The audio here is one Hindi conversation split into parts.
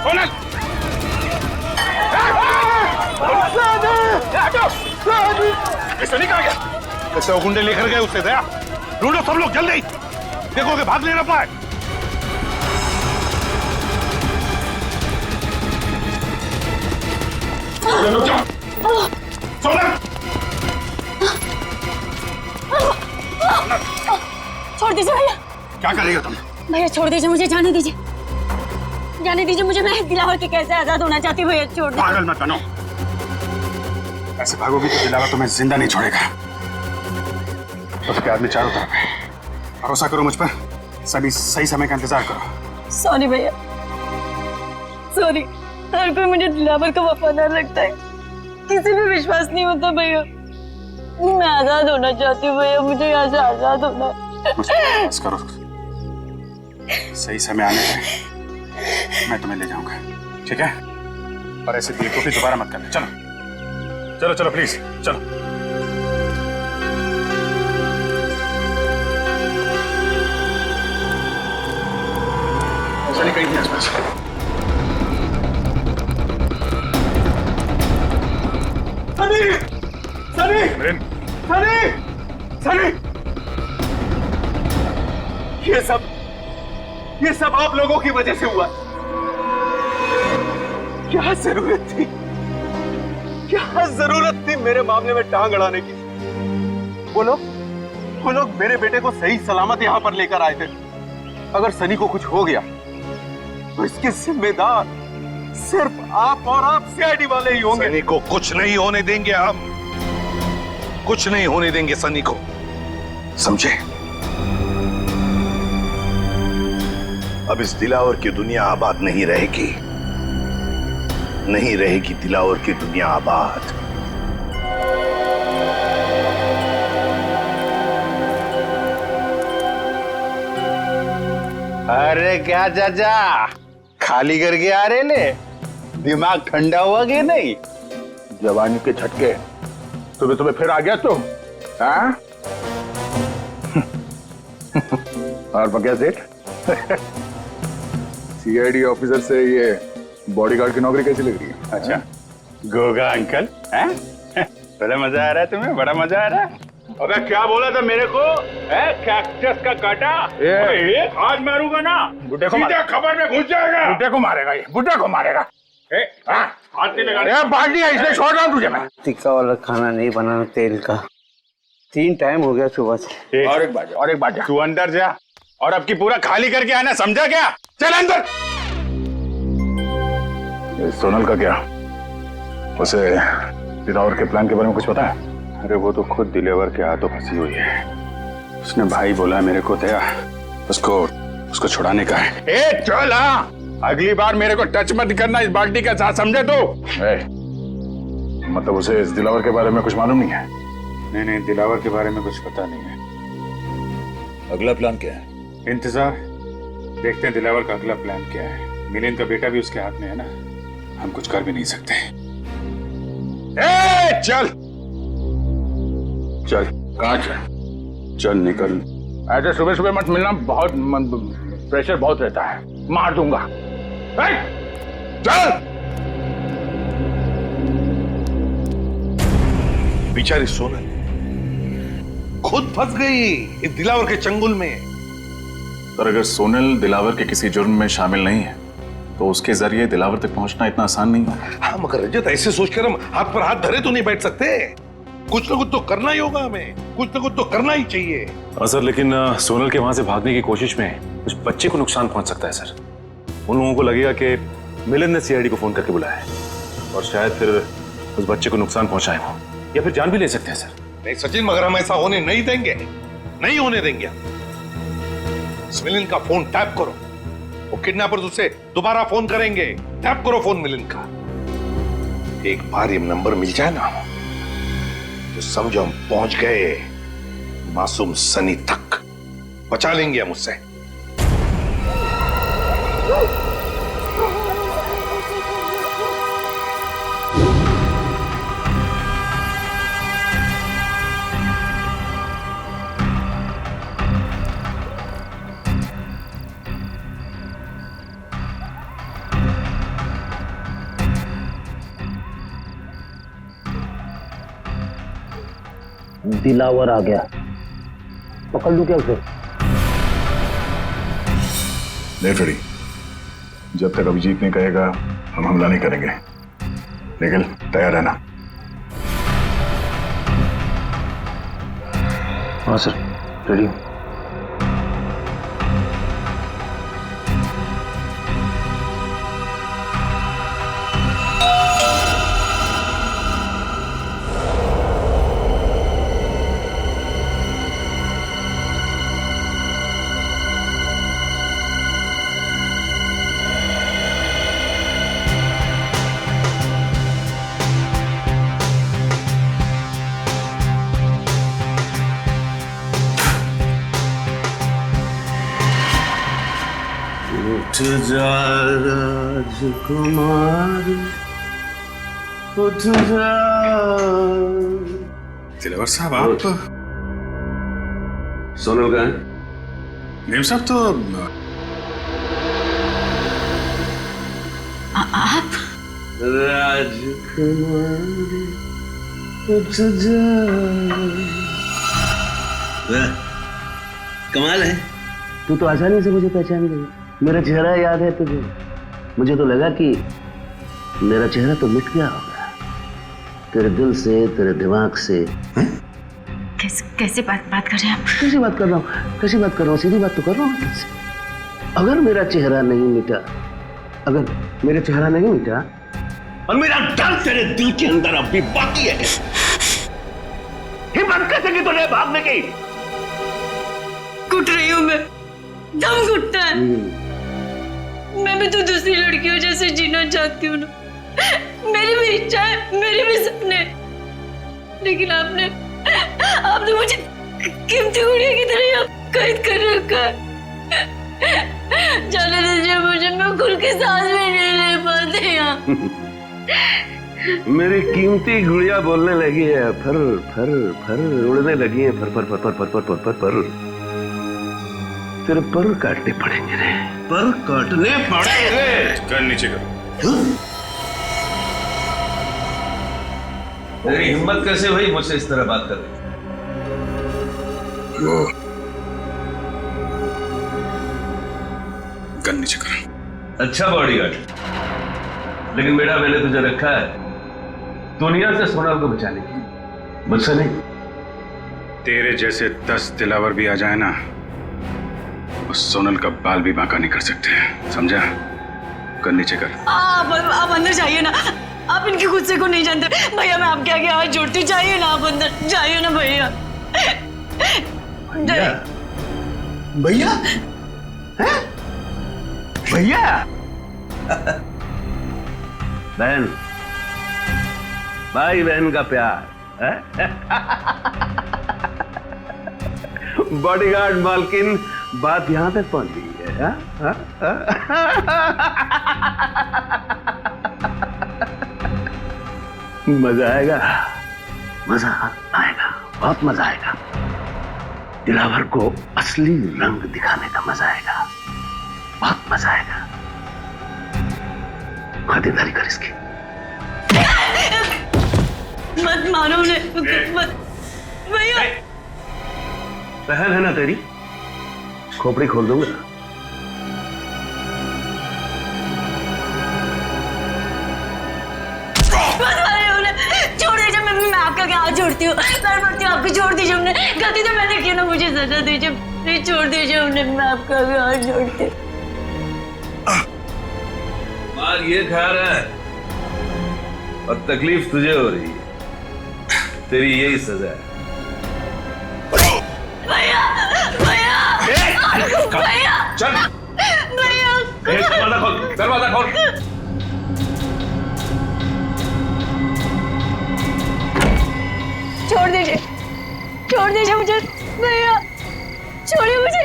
सोनल सनी कहाँ गया? कैसे वो गुंडे लेकर गए उससे? दया ढूंढो सब लोग जल्दी, देखोगे भाग नहीं ना पाए। सोनल छोड़ दीजिए भैया। क्या करेगा तुम? भैया छोड़ दीजिए, मुझे जाने दीजिए, जाने दीजिए मुझे। मैं दिलावर के कैसे आजाद होना चाहती हूँ भैया, छोड़ दीजिए। पागल मत बनो, ऐसे भागोगी तो दिलावर तुम्हें जिंदा नहीं छोड़ेगा। उसके आदमी चारों तरफ है, भरोसा करो मुझ पर, सभी सही समय का इंतजार करो। सॉरी भैया, सॉरी। हर कोई मुझे दिलावर का वफादार लगता है, किसी पे विश्वास नहीं होता भैया। मैं आजाद होना चाहती हूँ भैया, मुझे यहाँ से आजाद होना है। मुझ पर बस करो, सही समय आने पर मैं तुम्हें ले जाऊंगा, ठीक है? और ऐसे बेवकूफी दोबारा मत करना। चलो चलो चलो प्लीज चलो। सनी कहीं नहीं आसपास। सनी सनी सनी सनी, ये सब आप लोगों की वजह से हुआ। क्या जरूरत थी, क्या जरूरत थी मेरे मामले में टांग अड़ाने की? वो लोग मेरे बेटे को सही सलामत यहां पर लेकर आए थे। अगर सनी को कुछ हो गया तो इसके जिम्मेदार सिर्फ आप और आप सीआईडी वाले ही होंगे। सनी को कुछ नहीं होने देंगे, हम कुछ नहीं होने देंगे सनी को, समझे? अब इस दिलावर की दुनिया आबाद नहीं रहेगी, नहीं रहेगी दिलावर की दुनिया आबाद। अरे क्या चाचा, खाली करके आ रहे ले? दिमाग ठंडा हुआ कि नहीं? जवानी के झटके तुम्हें फिर आ गया तुम, हाँ? और बगैर सेठ सीआईडी ऑफिसर से ये बॉडीगार्ड की नौकरी कैसी लग रही है? अच्छा, गोगा अंकल, हैं? बड़ा मजा आ रहा है तुम्हें, बड़ा मजा आ रहा है। अबे क्या बोला था मेरे को? कैक्टस का काटा एक हाथ मारूंगा ना, बुड्ढे को सीधा खबर में घुस जाएगा। बुड्ढे को मारेगा ये, बुड्ढे को मारेगा। हाथ नहीं लगा, बाल्टी है इसलिए छोड़ रहा हूँ तुझे मैं। टिक्का वाला खाना नहीं बनाना तेल का, 3 टाइम हो गया सुबह से। और एक बात जा, तू अंदर जा और अब की पूरा खाली करके आना, समझा क्या? चल अंदर। सोनल का क्या, उसे दिलावर के प्लान के बारे में कुछ पता है? अरे वो तो खुद दिलावर के हाथों फंसी हुई है। उसने भाई बोला मेरे को दया, उसको छुड़ाने का है। ए चल, हाँ, अगली बार मेरे को टच मत करना इस बाल्टी का साथ, समझे तू? मतलब उसे इस दिलावर के बारे में कुछ मालूम नहीं है? नहीं, दिलावर के बारे में कुछ पता नहीं है। अगला प्लान क्या है? इंतजार, देखते हैं दिलावर का अगला प्लान क्या है। मिलिंद का बेटा भी उसके हाथ में है ना, हम कुछ कर भी नहीं सकते। चल चल, कहाँ चल निकल। ऐसे सुबह सुबह मत मिलना, बहुत प्रेशर बहुत रहता है, मार दूंगा। चल। बेचारी सोनल खुद फंस गई इस दिलावर के चंगुल में। पर अगर सोनल दिलावर के किसी जुर्म में शामिल नहीं है तो उसके जरिए दिलावर तक पहुंचना इतना आसान नहीं है। हाँ मगर रजत, ऐसे सोचकर हम हाथ पर हाथ धरे तो नहीं बैठ सकते। कुछ ना कुछ तो करना ही होगा हमें, कुछ ना कुछ तो करना ही चाहिए। सर, लेकिन सोनल के वहां से भागने की कोशिश में उस बच्चे को नुकसान पहुंच सकता है सर। उन लोगों को लगेगा कि मिलिंद ने सीआईडी को फोन करके बुलाया है और शायद फिर उस बच्चे को नुकसान पहुंचाए हो या फिर जान भी ले सकते हैं सर। नहीं सचिन, मगर हम ऐसा होने नहीं देंगे, नहीं होने देंगे। मिलिंद का फोन टैप करो, वो किडनैपर्स उसे दोबारा फोन करेंगे। टैप करो फोन मिलिंद का। एक बार ये नंबर मिल जाए ना तो समझो हम पहुंच गए मासूम सनी तक, बचा लेंगे हम उससे। दिलावर आ गया, पकड़ लूं क्या उसे? नहीं फ्रेडी, जब तक अभिजीत नहीं कहेगा हम हमला नहीं करेंगे। निखिल तैयार है ना? हाँ सर, रेडी हूँ। उठ जा राजकुमार, उठ जा। दिलावर साहब आप? सोनल कहाँ है? नेम साहब तो आप राजकुमार उठ जा। वाह, कमाल है। तू तो आसानी से मुझे पहचान गई। मेरा चेहरा याद है तुझे? मुझे तो लगा कि मेरा चेहरा तो मिट गया होगा तेरे दिल से, तेरे दिमाग से। कैसे बात कर रहे हैं आप? कैसी बात कर रहा हूँ? कैसी बात कर रहा हूँ? सीधी बात तो कर रहा हूँ तुझसे। अगर मेरा चेहरा नहीं मिटा, अगर मेरा चेहरा नहीं मिटा और मेरा डर तेरे दिल के अंदर अब भी बाकी है, हिम्मत कैसे की तूने भागने की? घुट रही हूँ मैं, दम घुटता है। मैं भी तो दूसरी लड़कियों जैसे जीना चाहती हूँ ना। मेरी भी इच्छा है, मेरे भी सपने, लेकिन आपने मुझे कीमती गुड़िया की तरह कैद कर रखा है। जाने दीजिए मुझे, मैं खुल के सांस भी नहीं ले पाती यहाँ। मेरी कीमती गुड़िया बोलने लगी है, फर फर फर उड़ने लगी है, फर फर फर फर फर फर फर फर। तेरे पर काटने पड़ेंगे रे, पर काटने पड़ेंगे। कर नीचे करो। मेरी हिम्मत कैसे हुई मुझसे इस तरह बात करने? गन नीचे करो। अच्छा बॉडीगार्ड, लेकिन बेटा मैंने तुझे रखा है दुनिया से सोनल को बचाने की, मुझसे नहीं। तेरे जैसे 10 दिलावर भी आ जाए ना, उस सोनल का बाल भी बांका नहीं कर सकते, समझा? कर नीचे कर। आप अंदर जाइए ना, आप इनकी गुस्से को नहीं जानते भैया। मैं आपके आगे हाथ जोड़ती, जाइए ना आप अंदर, जाइए ना भैया। भैया भैया बहन, भाई बहन का प्यार। बॉडीगार्ड मालकिन, बात यहां तक पहुंच गई है। मजा आएगा, मजा आएगा, बहुत मजा आएगा। दिलावर को असली रंग दिखाने का मजा आएगा, बहुत मजा आएगा। खातिरदारी कर इसकी। मत मारो उन्हें, मत भैया। बहन है ना तेरी, खोपड़ी खोल दूंगा। छोड़ दीजिए, मैं आपका क्या हाथ जोड़ती हूँ, पैर पड़ती हूँ आपको, छोड़ दीजिए उन्हें। गलती तो मैंने की ना, मुझे सजा दीजिए प्लीज, छोड़ दीजिए उन्हें, मैं आपका भी हाथ जोड़ती हूँ। मार ये खा रहा है और तकलीफ तुझे हो रही है, तेरी यही सजा है। भैया भैया भैया चल भैया, दरवाजा खोल, दरवाजा खोल। छोड़ दीजिए मुझे भैया, छोड़िए मुझे।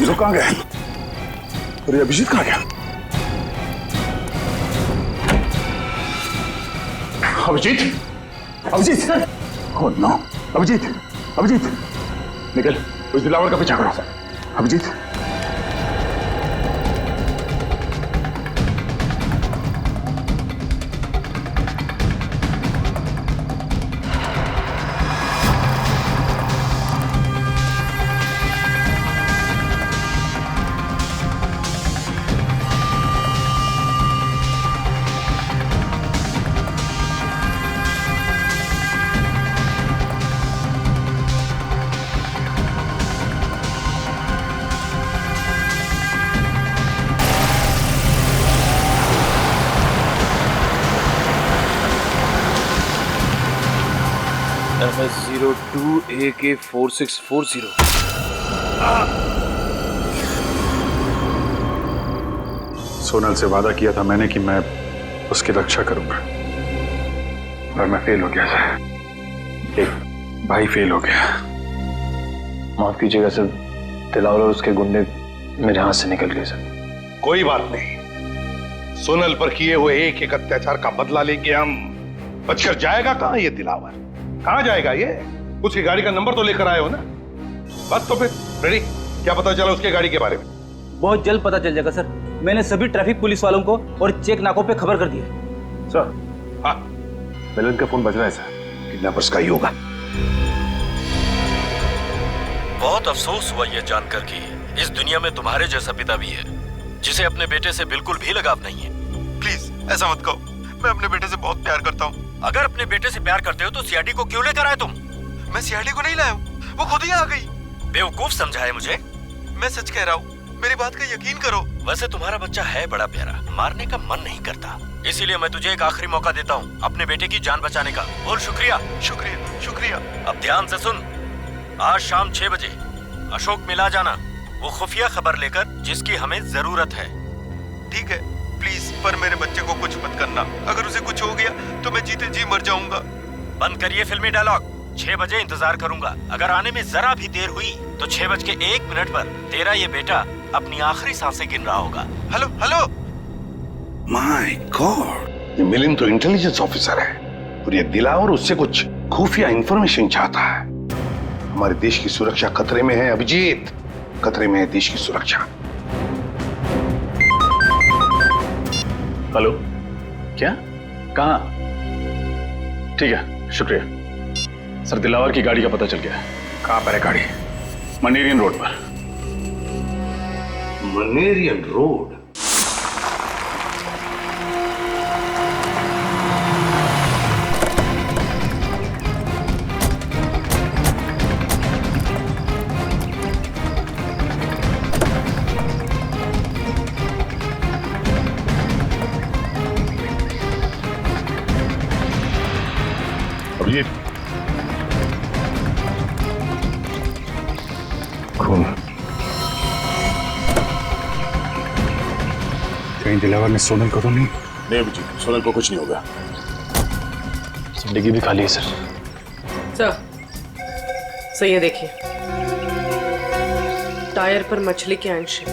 ये लोग कहाँ गए? और ये अभिजीत कहाँ गया? अभिजीत, अभिजीत, ओह नो, अभिजीत, अभिजीत, निकल, उस दिलावर का पीछा करो। अभिजीत, MS02AK4640। सोनल से वादा किया था मैंने कि मैं उसकी रक्षा करूंगा, और मैं फेल हो गया सर। एक भाई फेल हो गया। माफ कीजिएगा सर, दिलावर और उसके गुंडे मेरे हाथ से निकल गए सर। कोई बात नहीं, सोनल पर किए हुए एक एक अत्याचार का बदला लेंगे हम। बचकर जाएगा कहां ये दिलावर? कहां जाएगा ये? उसकी गाड़ी का नंबर तो लेकर आए हो ना? बस तो फिर रेडी। क्या पता चला उसके गाड़ी के बारे में? बहुत जल्द पता चल जाएगा सर। मैंने सभी ट्रैफिक पुलिस वालों को और चेक नाकों पे खबर कर दी है। सर, हाँ, मिलन का फोन बज रहा है सर। किडनैपर्स का ही होगा। बहुत अफसोस हुआ यह जानकर कि इस दुनिया में तुम्हारे जैसा पिता भी है जिसे अपने बेटे से बिल्कुल भी लगाव नहीं है। प्लीज ऐसा मत कहो, मैं अपने बेटे से बहुत प्यार करता हूँ। अगर अपने बेटे से प्यार करते हो तो सीआईडी को क्यों लेकर आए तुम? मैं सीआईडी को नहीं लाया हूँ, वो खुद ही आ गई। बेवकूफ समझा है मुझे? मैं सच कह रहा हूँ, मेरी बात का यकीन करो। वैसे तुम्हारा बच्चा है बड़ा प्यारा, मारने का मन नहीं करता, इसीलिए मैं तुझे एक आखिरी मौका देता हूँ अपने बेटे की जान बचाने का। बोल शुक्रिया। शुक्रिया शुक्रिया। अब ध्यान से सुन, आज शाम 6 बजे अशोक मिला जाना, वो खुफिया खबर लेकर जिसकी हमें जरूरत है। ठीक है, प्लीज, पर मेरे बच्चे को कुछ मत करना। अगर उसे कुछ हो गया तो मैं जीते जी मर जाऊंगा। बंद करिए फिल्मी डायलॉग। 6 बजे इंतजार करूंगा। अगर आने में जरा भी देर हुई तो 6:01 पर तेरा ये बेटा अपनी आखिरी सांसें गिन रहा होगा। Hello hello. माय गॉड, ये मिलिंद तो इंटेलिजेंस ऑफिसर है और ये दिलावर उससे कुछ खुफिया इंफॉर्मेशन चाहता है। हमारे देश की सुरक्षा खतरे में है अभिजीत, खतरे में है देश की सुरक्षा। हेलो, क्या? कहाँ? ठीक है, शुक्रिया सर। दिलावर की गाड़ी का पता चल गया है। कहां पर है गाड़ी? मनेरियन रोड पर। मनेरियन रोड? अभिजीत, खून। कहीं दिलावर ने सोनल को तो नहीं? नहीं अभिजीत, सोनल को कुछ नहीं होगा। जिंदगी भी खाली है सर। सर ये देखिए, टायर पर मछली के अंश है।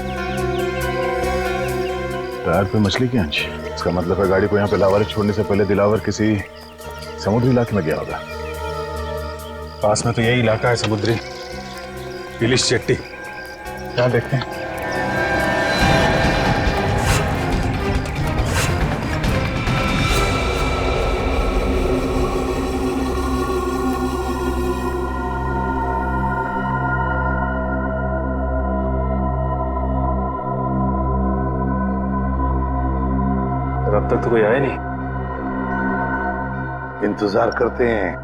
टायर पे मछली के अंश? इसका मतलब है गाड़ी को यहाँ पे लावारिस छोड़ने से पहले दिलावर किसी समुद्री इलाके में गया होगा। पास में तो यही इलाका है समुद्री, पिलिश चट्टी। क्या देखते हैं? अब तक तो कोई आया नहीं। इंतजार करते हैं,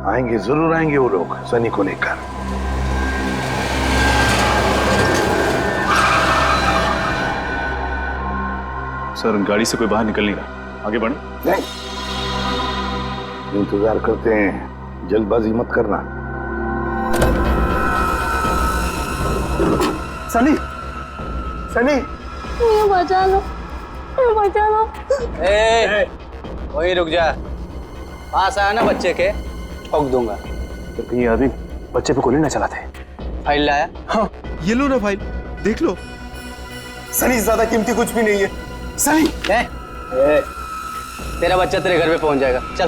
आएंगे, जरूर आएंगे वो लोग सनी को लेकर। सर, गाड़ी से कोई बाहर निकल नहीं रहा, आगे बढ़े? नहीं, इंतजार करते हैं, जल्दबाजी मत करना। सनी, सनी, बचा लो, बचा लो। वही रुक जा, पास आया ना बच्चे के, ठोक दूंगा। तो कहीं आदमी बच्चे पे गोली ना चलाते। फाइल लाया? हाँ, ये लो ना फाइल, देख लो। सनी, ज्यादा कीमती कुछ भी नहीं है। सनी, तेरा बच्चा तेरे घर पे पहुंच जाएगा, चल।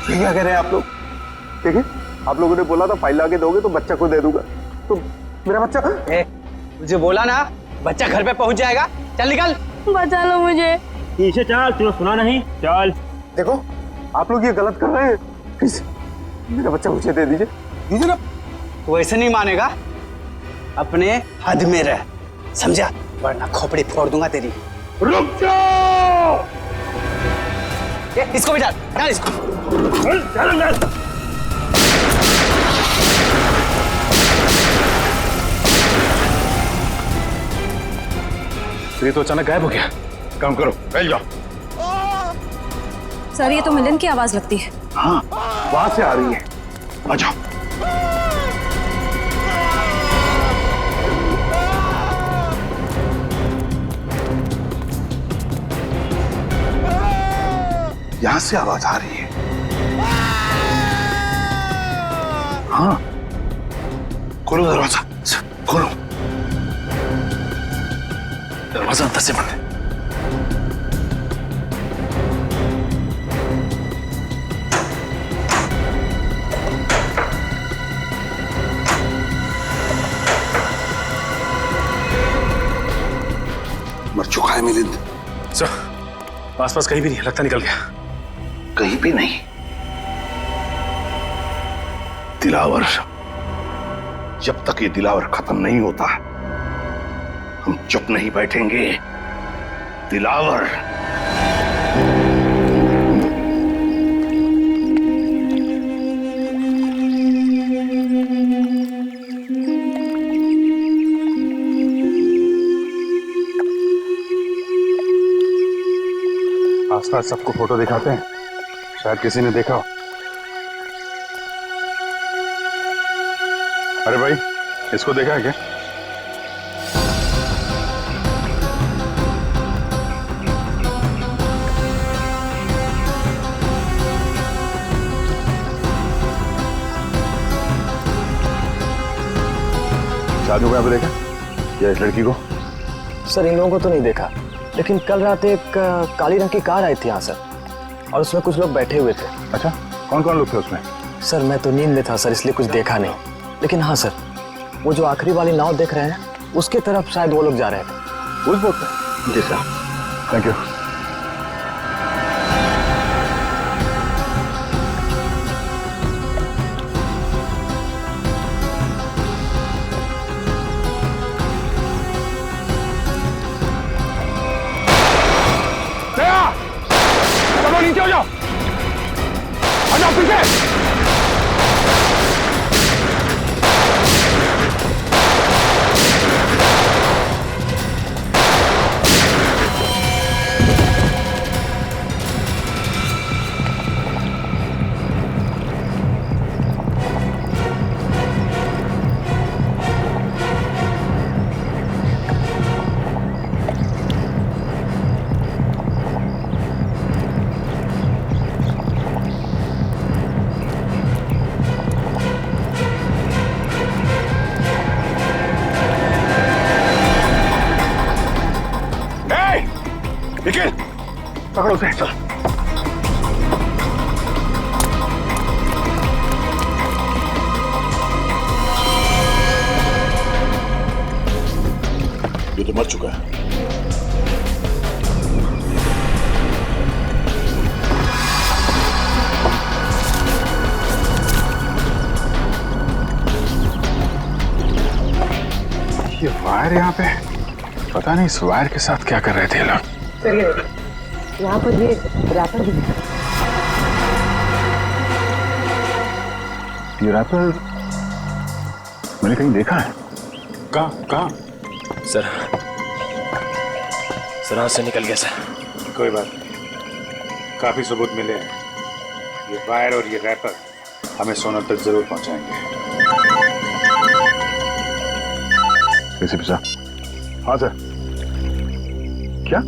क्या कह रहे हैं आप लोग? देखिए, आप लोगों ने बोला था फाइल लाके दोगे तो बच्चा को दे दूंगा, तो मेरा बच्चा? मुझे बोला ना बच्चा घर पे पहुंच जाएगा, चल निकल। बचा लो मुझे। पीछे चल, तुझे सुना नहीं, चल। देखो, आप लोग ये गलत कर रहे हैं, प्लीज मेरा बच्चा मुझे दे दीजिए, दीजिए ना। तू ऐसे नहीं मानेगा, अपने हद में रह, समझा? वरना खोपड़ी फोड़ दूंगा तेरी। रुक जाओ! इसको भी डाल, डाल इसको। ये तो अचानक गायब हो गया। काम करो, फैल जाओ। सर, ये तो मिलन की आवाज लगती है। हाँ, वहां से आ रही है। आ जाओ। यहां से आवाज आ रही है। हाँ, खोलो दरवाजा, खोलो। दरवाजा अंदर से बंद है। मर चुका है मिलिंद। सर आसपास कहीं भी नहीं, लगता निकल गया। कहीं भी नहीं। दिलावर, जब तक ये दिलावर खत्म नहीं होता हम चुप नहीं बैठेंगे। दिलावर। आसपास सबको फोटो दिखाते हैं, शायद किसी ने देखा हो। अरे भाई, इसको देखा है क्या? शादी को यहाँ पे देखा या इस लड़की को? सर इन लोगों को तो नहीं देखा, लेकिन कल रात एक काली रंग की कार आई थी यहाँ सर, और उसमें कुछ लोग बैठे हुए थे। अच्छा, कौन कौन लोग थे उसमें? सर मैं तो नींद में था सर, इसलिए कुछ देखा नहीं, लेकिन हाँ सर वो जो आखिरी वाली नाव देख रहे हैं उसके तरफ शायद वो लोग जा रहे थे। उस बोट पे? जी सर। Thank you. चलो नीचे हो जाओ, आ जाओ पीछे। निखिल, पकड़ो उसे। चल। ये तो मर चुका है। ये वायर यहाँ पे, पता नहीं इस वायर के साथ क्या कर रहे थे लोग। सर ये यहाँ पर ये रैपर भी है। ये रैपर मैंने कहीं देखा है। कहाँ? सर हाथ से निकल गया सर। कोई बात नहीं, काफी सबूत मिले हैं। ये वायर और ये रैपर हमें सोनल तक जरूर पहुंचाएंगे। एसीपी साहब। हाँ सर। क्या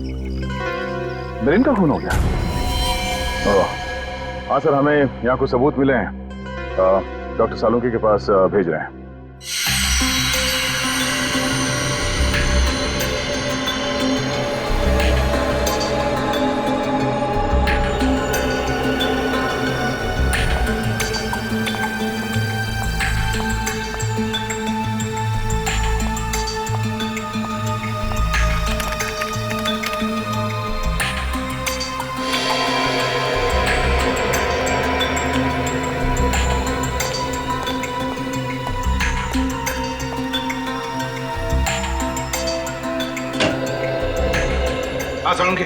मिलिंद का खून हो गया? हाँ सर, हमें यहाँ कुछ सबूत मिले हैं, डॉक्टर सालुंकी के पास भेज रहे हैं। सालुंकी,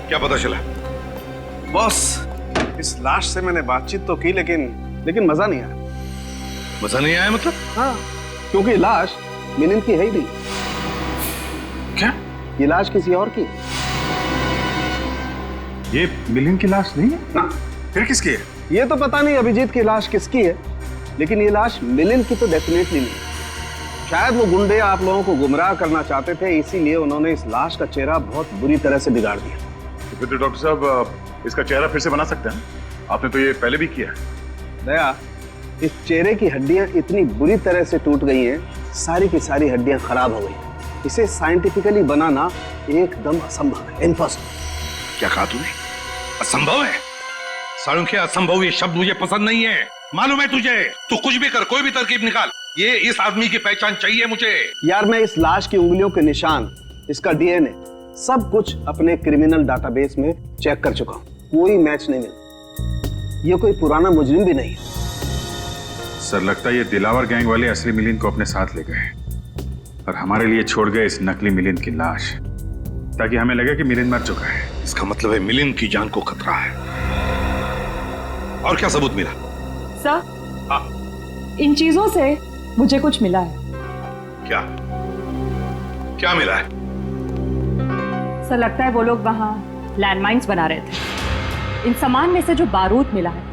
क्या पता चला? बॉस, इस लाश से मैंने बातचीत तो की, लेकिन मजा नहीं आया। मजा नहीं आया मतलब? हाँ, क्योंकि लाश मिलिंद की है ही नहीं। क्या? ये लाश किसी और की। ये मिलिंद की लाश नहीं है ना। फिर किसकी है? ये तो पता नहीं अभिजीत की लाश किसकी है, लेकिन ये लाश मिलिंद की तो डेफिनेटली नहीं। शायद वो गुंडे आप लोगों को गुमराह करना चाहते थे, इसीलिए उन्होंने इस लाश का चेहरा बहुत बुरी तरह से बिगाड़ दिया। फिर तो डॉक्टर साहब इसका चेहरा फिर से बना सकते हैं? आपने तो ये पहले भी किया है। दया, इस चेहरे की हड्डियां इतनी बुरी तरह से टूट गई हैं, सारी की सारी हड्डियां खराब हो गई। इसे साइंटिफिकली बनाना एकदम असंभव है, इम्पॉसिबल। क्या कहा तूने? असंभव है? सालुंखे, असंभव ये शब्द मुझे पसंद नहीं है। मालूम है तुझे, तू कुछ भी कर, कोई भी तरकीब निकाल, ये इस आदमी की पहचान चाहिए मुझे। यार मैं इस लाश की उंगलियों के निशान, इसका डीएनए, सब कुछ अपने क्रिमिनल डाटाबेस में चेक कर चुका हूं, कोई मैच नहीं मिला। ये कोई पुराना मुजरिम भी नहीं। सर लगता है ये दिलावर गैंग वाले असली मिलिंद को अपने साथ ले गए और हमारे लिए छोड़ गए इस नकली मिलिंद की लाश, ताकि हमें लगे कि मिलिंद मर चुका है। इसका मतलब है मिलिंद की जान को खतरा है। और क्या सबूत मिला? सर, हाँ, इन चीजों से मुझे कुछ मिला है। क्या क्या मिला है? सर लगता है वो लोग वहाँ लैंडमाइंस बना रहे थे। इन सामान में से जो बारूद मिला है,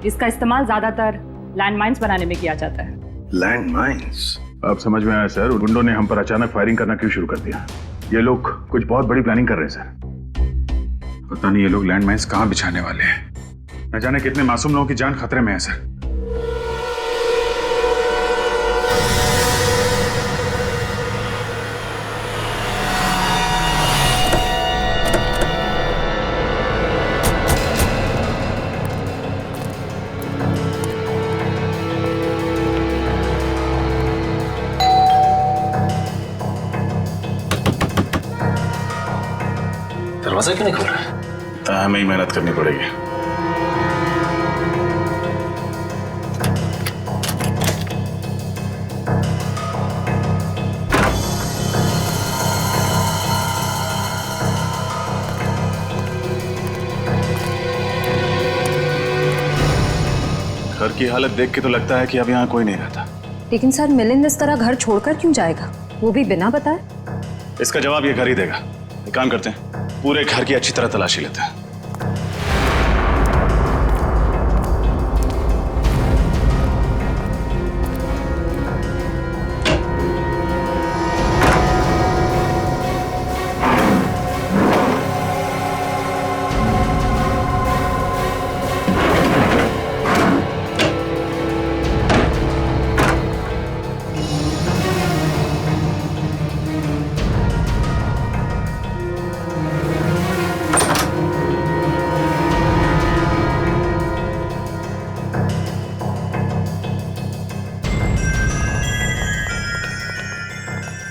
इसका इस्तेमाल ज्यादातर लैंडमाइंस बनाने में किया जाता है। लैंडमाइंस? अब समझ में आया सर, गुंडों ने हम पर अचानक फायरिंग करना क्यों शुरू कर दिया। ये लोग कुछ बहुत बड़ी प्लानिंग कर रहे हैं सर। पता नहीं ये लोग लैंडमाइंस कहाँ बिछाने वाले हैं। न जाने कितने मासूम लोगों की जान खतरे में है सर। दरवाजा क्यों नहीं खोल रहा है? हमें ही मेहनत करनी पड़ेगी। घर की हालत देख के तो लगता है कि अब यहाँ कोई नहीं रहता। लेकिन सर, मिलिंद इस तरह घर छोड़कर क्यों जाएगा, वो भी बिना बताए? इसका जवाब ये घर ही देगा। एक काम करते हैं, पूरे घर की अच्छी तरह तलाशी लेते हैं।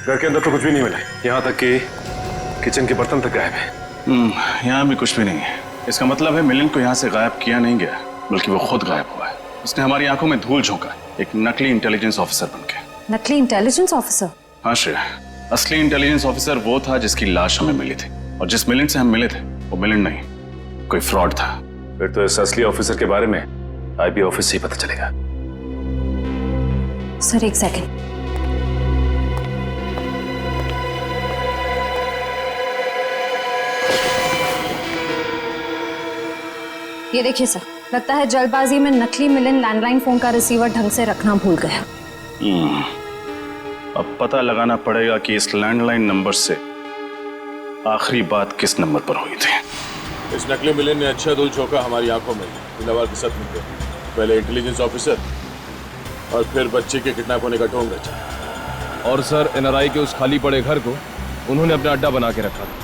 घर के अंदर तो कुछ भी नहीं मिला, यहाँ तक कि किचन के बर्तन तक गायब है। यहाँ भी कुछ भी नहीं है। इसका मतलब है मिलिंद को यहाँ से गायब किया नहीं गया, बल्कि वो खुद गायब हुआ है। उसने हमारी आंखों में धूल झोंका, एक नकली इंटेलिजेंस ऑफिसर बनके। नकली इंटेलिजेंस ऑफिसर? हाँ श्रेया, असली इंटेलिजेंस ऑफिसर वो था जिसकी लाश हमें मिली थी, और जिस मिलिंद से हम मिले थे वो मिलिंद नहीं, कोई फ्रॉड था। फिर तो इस असली ऑफिसर के बारे में आईबी ऑफिस से ही पता चलेगा। सर एक सेकंड। ये देखिए सर, लगता है जल्दबाजी में नकली मिलिंद लैंडलाइन फोन का रिसीवर ढंग से रखना भूल गया। अब पता लगाना पड़ेगा कि इस लैंडलाइन नंबर से आखिरी बात किस नंबर पर हुई थी। इस नकली मिलिंद ने अच्छा धूल झोंका हमारी आंखों में दिलावर के साथ मिलकर। पहले इंटेलिजेंस ऑफिसर और फिर बच्चे के किडनैप होने का ढोंग रचा। और सर एनआरआई के उस खाली पड़े घर को उन्होंने अपना अड्डा बना के रखा था।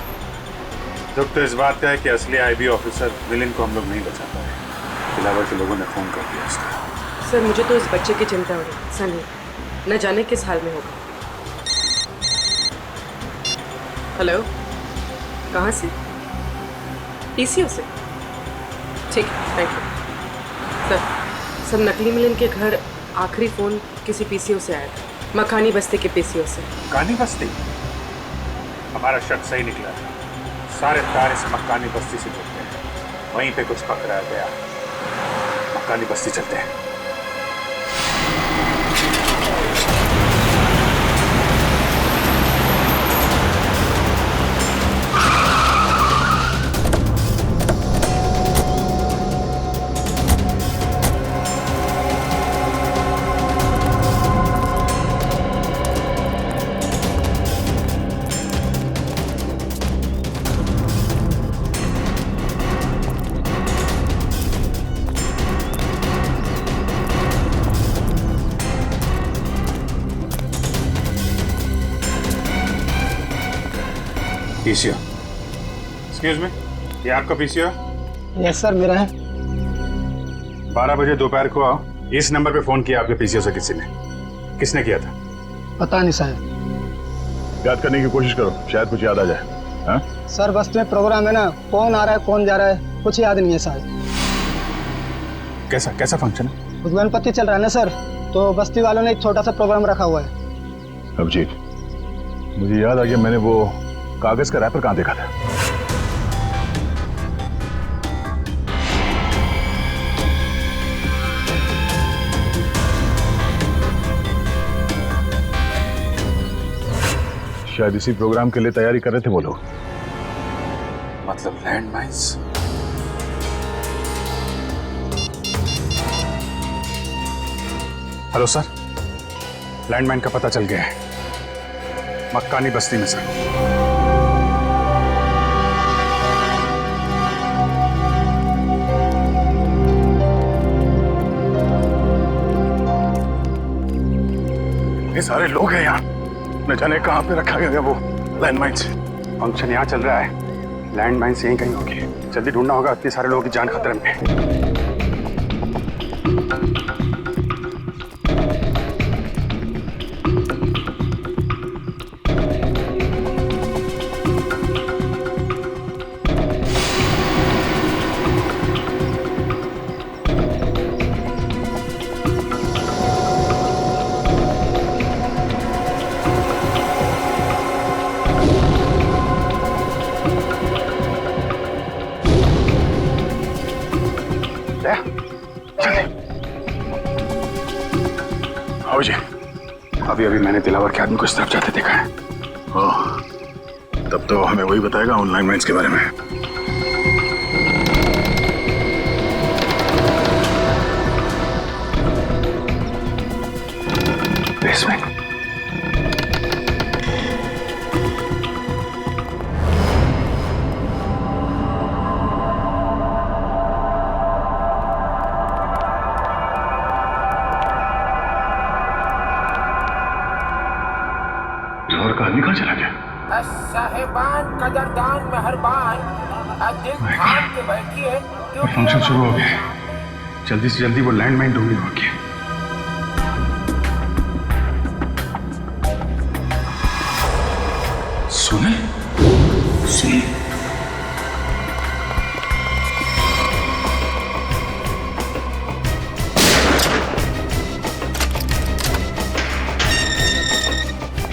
दुख तो इस बात का है कि असली आईबी ऑफिसर मिलिंद को हम लोग नहीं बचा पाए। दिलावर के लोगों ने फोन कर दिया उसको। सर मुझे तो इस बच्चे की चिंता हो रही। सनी न जाने किस हाल में होगा। हेलो, कहाँ से? पीसीओ से? ठीक है, थैंक यू। सर नकली मिलिंद के घर आखिरी फोन किसी पीसीओ से आया था, मखानी बस्ती के पीसीओ से। मकानी बस्ती? हमारा शक सही निकला। सारे तार इस मकानी बस्ती से जुड़ते हैं, वहीं पे कुछ पकड़ा गया। मकानी बस्ती चलते हैं। पीसीओ। एक्सक्यूज मी, ये आपका पीसीओ है? यस सर, मेरा है। 12 बजे दोपहर को आओ। इस नंबर पे फोन किया आपके पीसीओ से किसी ने? किसने किया था? पता नहीं साहब। याद करने की कोशिश करो, शायद कुछ याद आ जाए। हाँ? सर बस्ती में प्रोग्राम है ना, कौन आ रहा है कौन जा रहा है कुछ याद नहीं है साहब। कैसा कैसा फंक्शन है? गणपति चल रहा है ना सर, तो बस्ती वालों ने एक छोटा सा प्रोग्राम रखा हुआ है। अभिजीत, मुझे याद आ गया, मैंने वो कागज का रैपर कहाँ देखा था। शायद इसी प्रोग्राम के लिए तैयारी कर रहे थे वो लोग। मतलब land mines. Hello sir, landmine का पता चल गया है, मक्कानी बस्ती में सर। ये सारे लोग हैं यहाँ, न जाने कहाँ पे रखा गया वो लैंडमाइंस। फंक्शन यहाँ चल रहा है, लैंडमाइंस यहीं कहीं होगी। जल्दी ढूंढना होगा, इतने सारे लोगों की जान खतरे में है। आओ जी। अभी अभी मैंने दिलावर के आदमी को इस तरफ जाते देखा है। ओह, तब तो हमें वही बताएगा ऑनलाइन माइंस के बारे में। बेसमेंट। लाहौर का आदमी कहाँ चला गया? साहिबान कदरदान मेहरबान, अब दिल थाम के बैठिए क्योंकि फंक्शन शुरू हो गया है। जल्दी से जल्दी वो लैंडमाइन ढूंढनी होगी। सुने सुने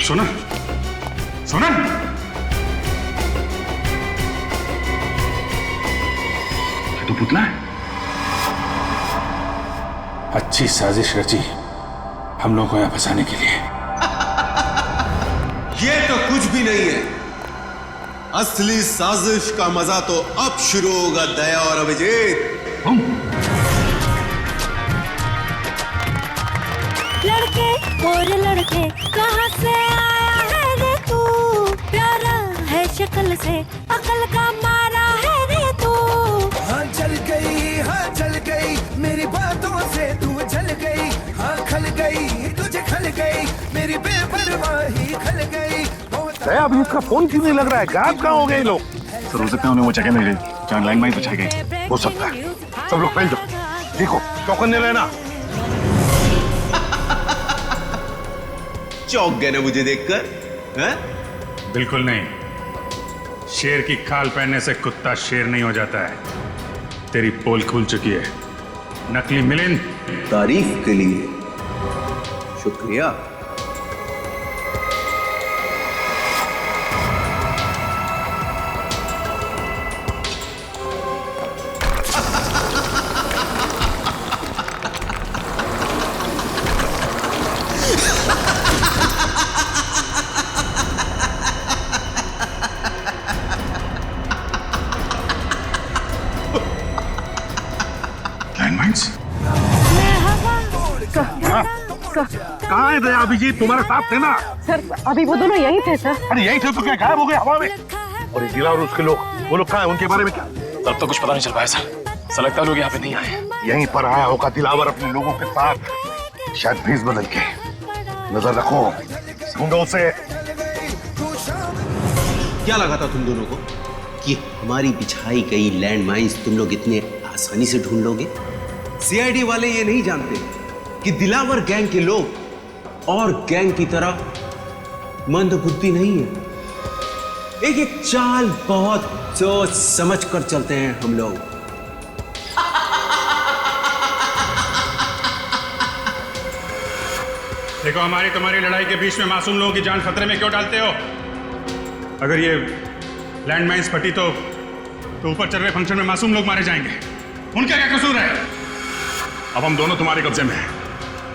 सुना सुना तो पुतला है। अच्छी साजिश रची हम लोगों को यहाँ फंसाने के लिए। ये तो कुछ भी नहीं है, असली साजिश का मजा तो अब शुरू होगा दया और अभिजीत। लड़के और लड़के कहाँ से आया है रे तू, प्यारा है शक्ल से अकल का मारा है रे तू। हाँ चल गई मेरी बातों से तू जल गई। हाँ खल गई तुझे खल गई मेरी बेपरवाही खल गई। अभी इसका फोन क्यों नहीं लग रहा है? गायब कहाँ हो गए लोग? सर हो सकता है उन्हें वो जगह मिल गई जहाँ लैंडमाइन बचाई गई। हो सकता है। सब लोग फैल जाओ, देखो चौकन्ने रहना। चौंक गए ना मुझे देखकर? हैं? बिल्कुल नहीं, शेर की खाल पहनने से कुत्ता शेर नहीं हो जाता है। तेरी पोल खुल चुकी है नकली मिलिंद। तारीफ के लिए शुक्रिया। कहाँ है दया? अभिजीत तुम्हारे साथ थे ना? सर अभी वो दोनों यही थे सर। अरे यही थे तो क्या गायब हो गए हवा में? और ये दिला और उसके लोग, वो लोग कहाँ हैं? उनके बारे में क्या? तब तो कुछ पता नहीं चल पाया सर। ऐसा लगता है लोग यहाँ पे नहीं आए। यहीं पर आया होगा दिलावर अपने लोगों के साथ, शायद भेस बदल के। नजर रखो, ढूंढो उसे। क्या लगा था तुम दोनों को कि हमारी बिछाई गई लैंडमाइंस तुम लोग इतने आसानी से ढूंढ लोगे? सीआईडी वाले ये नहीं जानते कि दिलावर गैंग के लोग और गैंग की तरह मंदबुद्धि नहीं है। एक एक चाल बहुत सोच समझ कर चलते हैं हम लोग। देखो, हमारी तुम्हारी लड़ाई के बीच में मासूम लोगों की जान खतरे में क्यों डालते हो? अगर ये लैंडमाइंस फटी तो ऊपर चल रहे फंक्शन में मासूम लोग मारे जाएंगे। उनका क्या कसूर है? अब हम दोनों तुम्हारे कब्जे में हैं।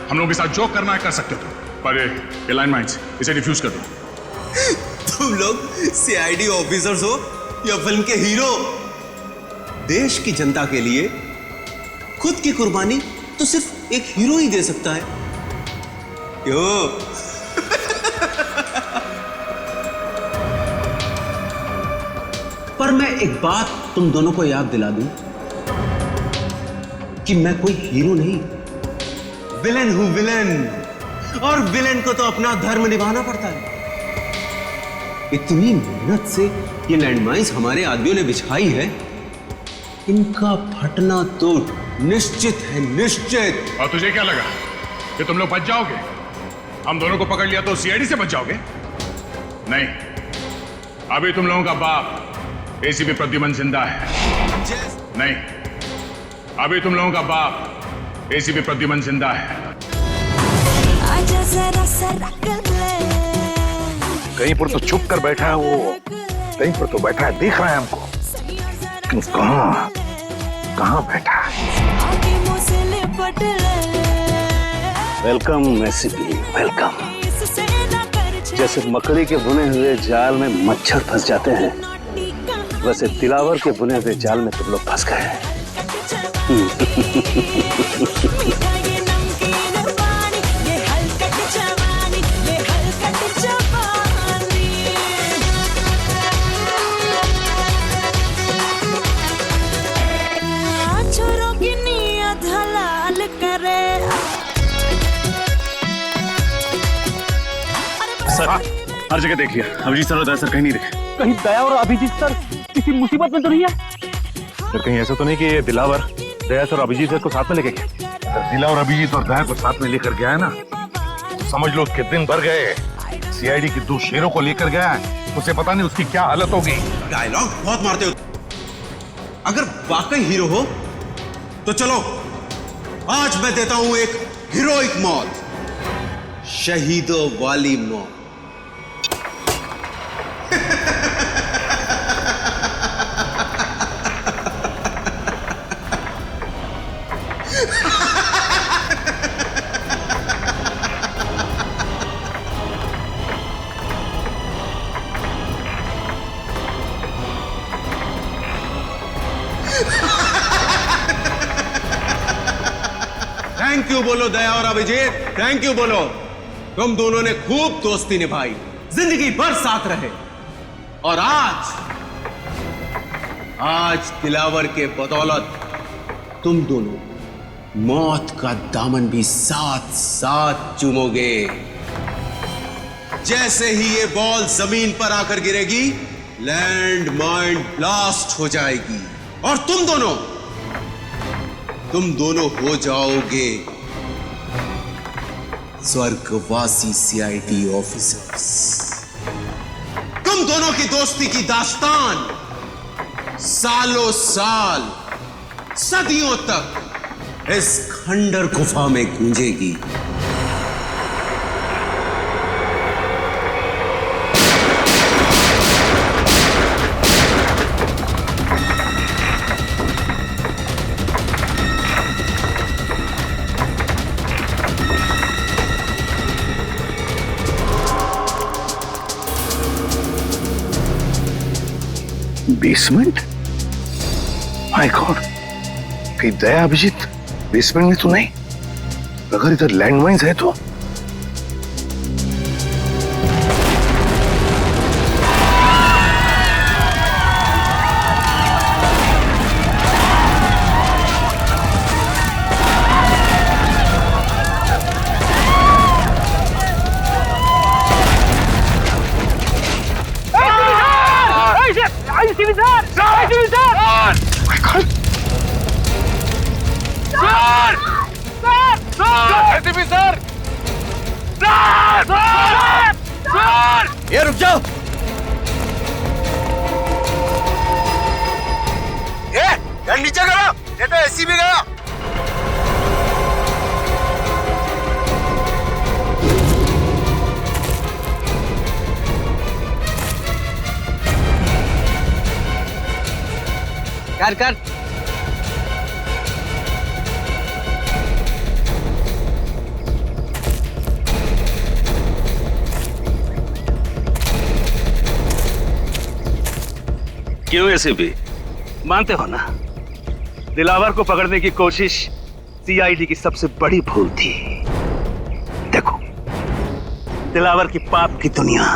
हम लोगों के साथ जो करना है कर सकते हो, पर ये लैंडमाइंस इसे डिफ्यूज कर दो। तुम लोग सीआईडी ऑफिसर्स हो या फिल्म के हीरो? देश की जनता के लिए खुद की कुर्बानी तो सिर्फ एक हीरो ही दे सकता है। क्यों? पर मैं एक बात तुम दोनों को याद दिला दूं कि मैं कोई हीरो नहीं, विलेन हूं, विलेन। और विलेन को तो अपना धर्म निभाना पड़ता है। इतनी मेहनत से ये लैंडमाइंस हमारे आदमियों ने बिछाई है, इनका फटना तो निश्चित है, निश्चित। और तुझे क्या लगा कि तुम लोग बच जाओगे? हम दोनों को पकड़ लिया तो सीआईडी से बच जाओगे? नहीं, अभी तुम लोगों का बाप एसीपी प्रद्युमन जिंदा है। नहीं, अभी तुम लोगों का बाप एसीपी प्रद्युमन जिंदा है। कहीं पर तो छुप कर बैठा है वो, कहीं पर तो बैठा है, दिख रहा है हमको, लेकिन कहाँ बैठा है? Welcome ACP, welcome. जैसे मकड़ी के बुने हुए जाल में मच्छर फंस जाते हैं, वैसे दिलावर के बुने हुए जाल में तुम लोग फंस गए हैं। सर, हर जगह देखिए, अभिजीत सर और दया सर कहीं नहीं दिखे। कहीं दया और अभिजीत सर किसी मुसीबत में तो नहीं है? सर कहीं ऐसा तो नहीं कि ये दिलावर दया सर और अभिजीत सर को साथ में लेके गए? अगर दिलावर अभिजीत और दया को साथ में लेकर गया है ना, तो समझ लो उसके दिन भर गए। सीआईडी की 2 शेरों को लेकर गया है, उसे पता नहीं उसकी क्या हालत होगी। डायलॉग बहुत मारते हो। अगर वाकई हीरो हो तो चलो, आज मैं देता हूं एक हीरोइक मौत, शहीदों वाली मौत। थैंक यू बोलो दया और अभिजीत, थैंक यू बोलो। तुम दोनों ने खूब दोस्ती निभाई, जिंदगी भर साथ रहे, और आज दिलावर के बदौलत तुम दोनों मौत का दामन भी साथ साथ चूमोगे। जैसे ही ये बॉल जमीन पर आकर गिरेगी, लैंड माइन ब्लास्ट हो जाएगी और तुम दोनों हो जाओगे स्वर्गवासी सीआईडी ऑफिसर्स। तुम दोनों की दोस्ती की दास्तान सालों साल, सदियों तक इस खंडर गुफा में गूंजेगी। बेसमेंट? माय गॉड, कहीं दया अभिजीत बेसमेंट में तो नहीं? अगर इधर लैंडमाइंस है तो ये रुक जाओ। ये नीचे करो, ये तो एसीपी गया। कर क्यों एसीपी, मानते हो ना, दिलावर को पकड़ने की कोशिश सीआईडी की सबसे बड़ी भूल थी। देखो, दिलावर की पाप की दुनिया,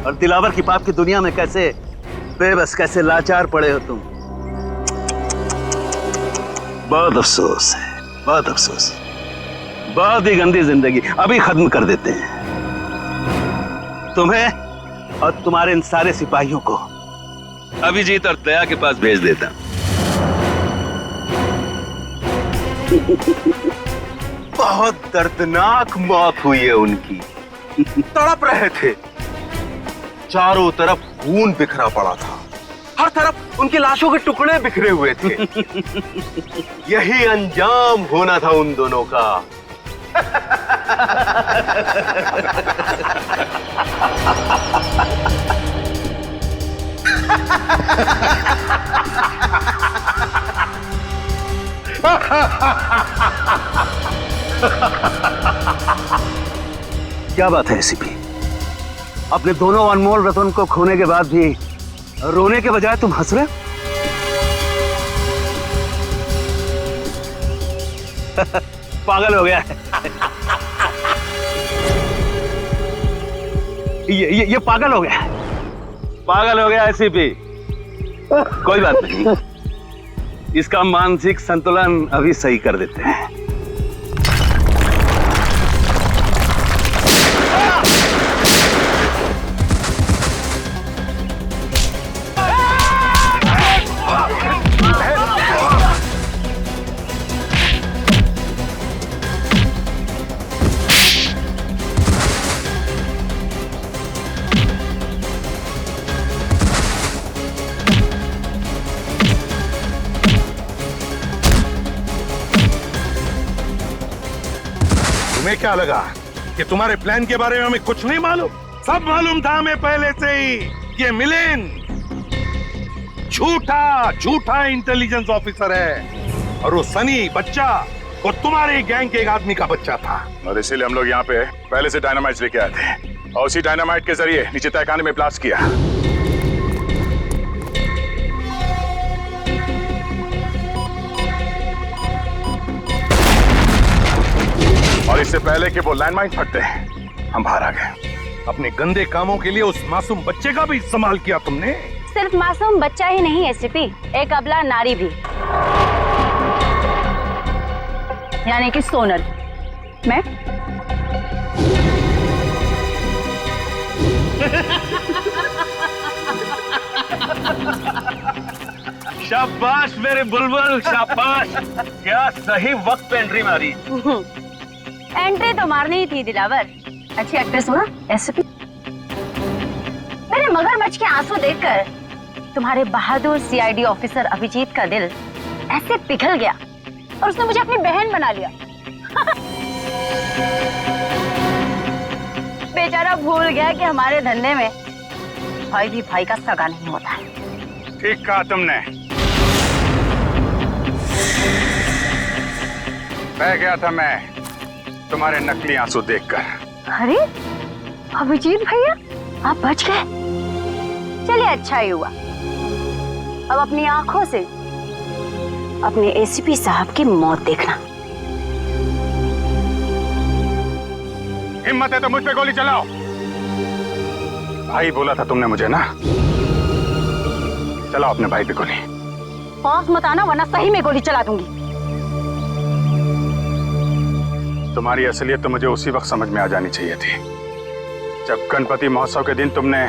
और दिलावर की पाप की दुनिया में कैसे बेबस, कैसे लाचार पड़े हो तुम। बहुत अफसोस है, बहुत अफसोस। बहुत ही गंदी जिंदगी अभी खत्म कर देते हैं। तुम्हें और तुम्हारे इन सारे सिपाहियों को अभिजीत और दया के पास भेज देता। बहुत दर्दनाक मौत हुई है उनकी। तड़प रहे थे, चारों तरफ खून बिखरा पड़ा था, हर तरफ उनकी लाशों के टुकड़े बिखरे हुए थे। यही अंजाम होना था उन दोनों का। क्या बात है एसीपी, अपने दोनों अनमोल रतन को खोने के बाद भी रोने के बजाय तुम हंस रहे हो? पागल हो गया है। ये पागल हो गया, पागल हो गया एसीपी। कोई बात नहीं, इसका मानसिक संतुलन अभी सही कर देते हैं। तुम्हें क्या लगा कि तुम्हारे प्लान के बारे में हमें कुछ नहीं मालूम? सब मालूम था हमें पहले से ही। ये मिलिंद झूठा इंटेलिजेंस ऑफिसर है, और वो सनी बच्चा वो तुम्हारे गैंग के एक आदमी का बच्चा था। और इसीलिए हम लोग यहाँ पे पहले से डायनामाइट लेके आए थे, और उसी डायनामाइट के जरिए नीचे तहखाने में ब्लास्ट किया। और इससे पहले कि वो लैंडमाइन फटते हम बाहर आ गए। अपने गंदे कामों के लिए उस मासूम बच्चे का भी इस्तेमाल किया तुमने। सिर्फ मासूम बच्चा ही नहीं एसीपी, एक अबला नारी भी, यानी कि सोनल। मैं शाबाश मेरे बुलबुल, शाबाश। क्या सही वक्त पे एंट्री मारी। एंट्री तो मारनी ही थी दिलावर। अच्छी एक्ट्रेस हो ना एसपी। मेरे मगरमच्छ के आंसू देखकर तुम्हारे बहादुर सीआईडी ऑफिसर अभिजीत का दिल ऐसे पिघल गया और उसने मुझे अपनी बहन बना लिया। बेचारा भूल गया कि हमारे धंधे में भाई भी भाई का सगा नहीं होता है। ठीक कहा तुमने। बह गया था मैं तुम्हारे नकली आंसू देखकर। अरे अभिजीत भैया, आप बच गए। चलिए अच्छा ही हुआ। अब अपनी आंखों से अपने एसीपी साहब की मौत देखना। हिम्मत है तो मुझ पे गोली चलाओ। भाई बोला था तुमने मुझे ना, चलाओ अपने भाई पे गोली। पास मत आना वरना सही में गोली चला दूंगी। तुम्हारी असलियत तो मुझे उसी वक्त समझ में आ जानी चाहिए थी, जब गणपति महोत्सव के दिन तुमने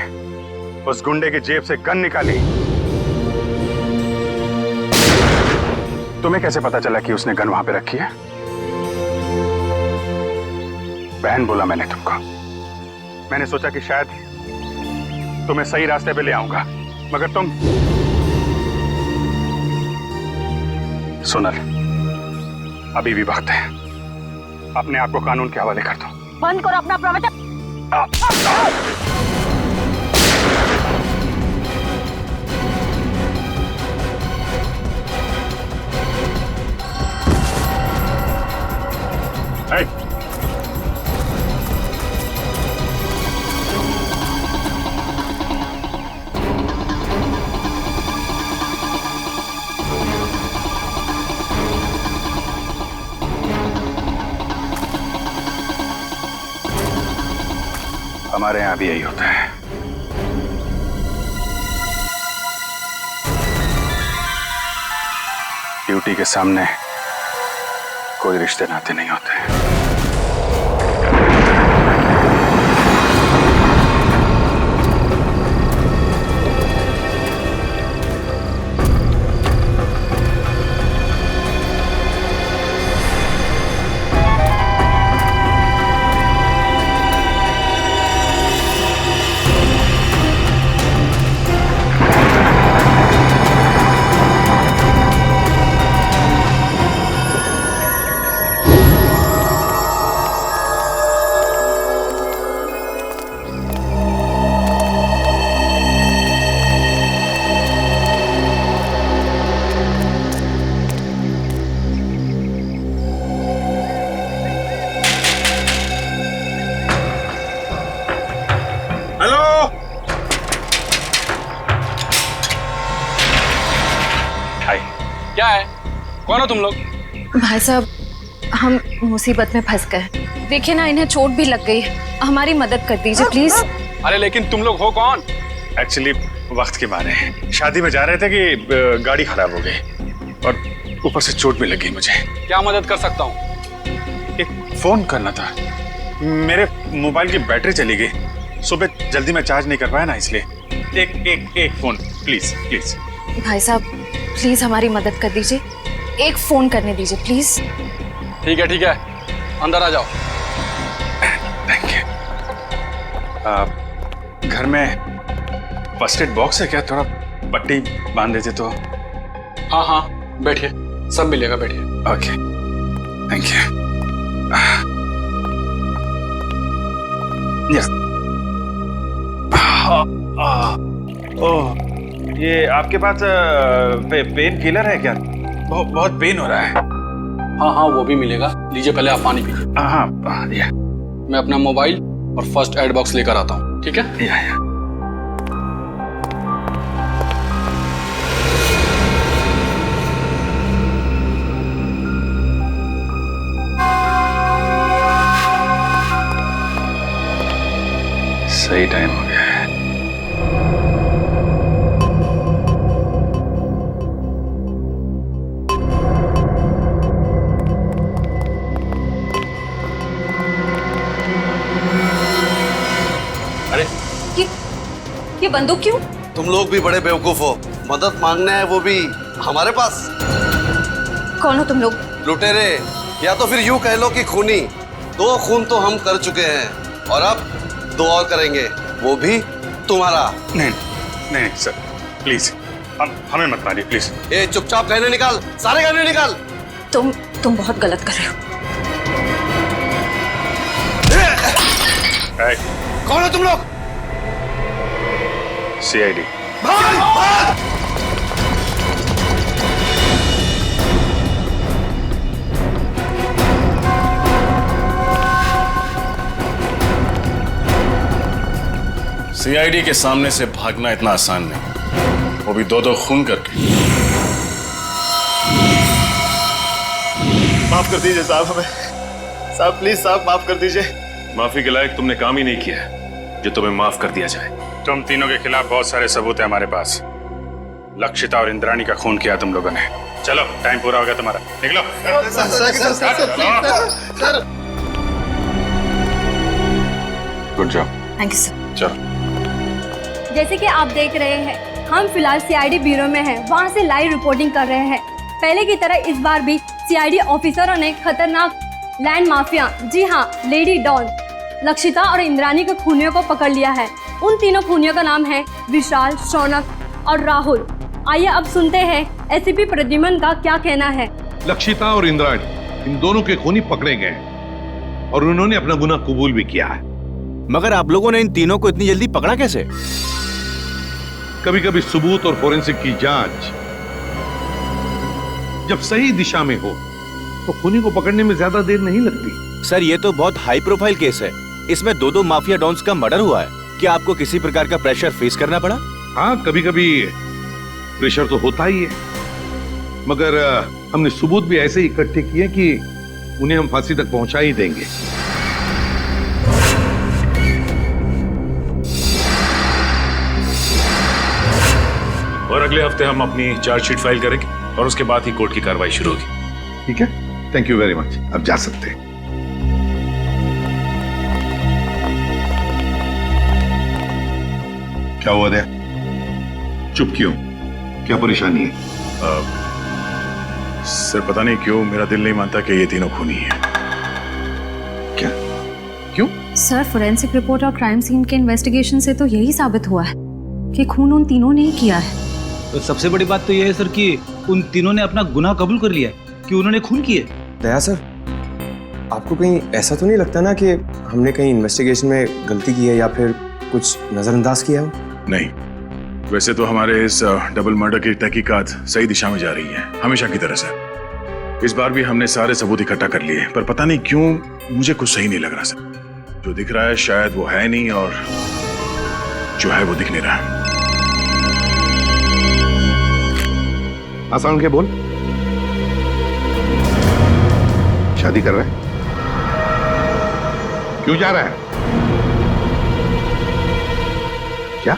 उस गुंडे की जेब से गन निकाली तुम्हें कैसे पता चला कि उसने गन वहां पे रखी है? बहन बोला मैंने तुमको। मैंने सोचा कि शायद तुम्हें सही रास्ते पे ले आऊंगा, मगर तुम। सोनल, अभी भी वक्त है, अपने आप को कानून के हवाले कर दो। बंद करो अपना प्रवचन। हमारे यहाँ भी यही होता है। ड्यूटी के सामने कोई रिश्ते नाते नहीं होते। क्या है? कौन हो तुम लोग? भाई साहब, हम मुसीबत में फंस गए। देखिए ना, इन्हें चोट भी लग गई है। हमारी मदद कर दीजिए प्लीज। अरे लेकिन तुम लोग हो कौन? एक्चुअली वक्त के मारे शादी में जा रहे थे कि गाड़ी खराब हो गई और ऊपर से चोट भी लगी मुझे। क्या मदद कर सकता हूँ? एक फोन करना था, मेरे मोबाइल की बैटरी चली गई। सुबह जल्दी में चार्ज नहीं कर पाया ना, इसलिए एक फोन प्लीज प्लीज। भाई साहब प्लीज हमारी मदद कर दीजिए, एक फोन करने दीजिए प्लीज। ठीक है, अंदर आ जाओ। Thank you. घर में फर्स्ट एड बॉक्स है क्या? थोड़ा पट्टी बांध देते तो। हाँ, बैठिए, सब मिलेगा, बैठिए। Okay, thank you. ओह, ये आपके पास पेन किलर है क्या? बहुत पेन हो रहा है। हाँ, वो भी मिलेगा। लीजिए, पहले आप पानी पीजिए। हाँ, मैं अपना मोबाइल और फर्स्ट एड बॉक्स लेकर आता हूँ, ठीक है? सही टाइम हो गया है। ये बंदूक क्यों? तुम लोग भी बड़े बेवकूफ हो। मदद मांगना है, वो भी हमारे पास। कौन हो तुम लोग? लुटेरे, या तो फिर यूं कह लो कि खूनी। 2 खून तो हम कर चुके हैं और अब 2 और करेंगे, वो भी तुम्हारा। नहीं सर, प्लीज हमें मत मारिए प्लीज। ए, चुपचाप गहने निकाल, सारे गहने निकाल। तुम बहुत गलत कर रहे हो। कौन हो तुम लोग? CID। CID के सामने से भागना इतना आसान नहीं, वो भी 2-2 खून करके। माफ कर दीजिए साहब, हमें साहब प्लीज साहब माफ कर दीजिए। माफी के लायक तुमने काम ही नहीं किया जो तुम्हें माफ कर दिया जाए। तुम तीनों के खिलाफ बहुत सारे सबूत है हमारे पास। लक्षिता और इंद्राणी का खून किया तुम लोगों ने। चलो, टाइम पूरा हो गया तुम्हारा, निकलो। Good job. Thank you sir. जैसे कि आप देख रहे हैं, हम फिलहाल CID ब्यूरो में हैं, वहाँ से लाइव रिपोर्टिंग कर रहे हैं। पहले की तरह इस बार भी सीआईडी ऑफिसरों ने खतरनाक लैंड माफिया, जी हाँ लेडी डॉन लक्षिता और इंद्रानी के खूनियों को पकड़ लिया है। उन तीनों खूनियों का नाम है विशाल, शौनक और राहुल। आइए अब सुनते हैं एसीपी प्रद्युमन का क्या कहना है। लक्षिता और इंद्राणी इन दोनों के खूनी पकड़े गए और उन्होंने अपना गुनाह कबूल भी किया है। मगर आप लोगों ने इन तीनों को इतनी जल्दी पकड़ा कैसे? कभी कभी सबूत और फोरेंसिक की जांच जब सही दिशा में हो तो खूनी को पकड़ने में ज्यादा देर नहीं लगती। सर ये तो बहुत हाई प्रोफाइल केस है, इसमें दो माफिया डॉन्स का मर्डर हुआ है। क्या आपको किसी प्रकार का प्रेशर फेस करना पड़ा? हाँ, कभी कभी प्रेशर तो होता ही है, मगर हमने सबूत भी ऐसे इकट्ठे किए कि उन्हें हम फांसी तक पहुंचा ही देंगे। और अगले हफ्ते हम अपनी चार्जशीट फाइल करेंगे और उसके बाद ही कोर्ट की कार्रवाई शुरू होगी। ठीक है, थैंक यू वेरी मच। अब जा सकते हैं। क्या हुआ दया? चुप क्यों? क्या परेशानी है? सर पता नहीं क्यों मेरा दिल नहीं मानता कि ये तीनों खूनी हैं। क्या? क्यों? सर फोरेंसिक रिपोर्ट और क्राइम सीन के इन्वेस्टिगेशन से तो यही साबित हुआ है कि खून उन तीनों ने ही किया है। तो सबसे बड़ी बात तो यह है सर कि उन तीनों ने अपना गुनाह कबूल कर लिया कि उन्होंने खून किए। दया सर, आपको कहीं ऐसा तो नहीं लगता ना कि हमने कहीं इन्वेस्टिगेशन में गलती की है या फिर कुछ नजरअंदाज किया हो? नहीं, वैसे तो हमारे इस डबल मर्डर की तहकीकात सही दिशा में जा रही है, हमेशा की तरह सर। इस बार भी हमने सारे सबूत इकट्ठा कर लिए, पर पता नहीं क्यों मुझे कुछ सही नहीं लग रहा सर। जो दिख रहा है शायद वो है नहीं, और जो है वो दिख नहीं रहा। आसान के बोल। शादी कर रहा है? क्यों जा रहा है? क्या?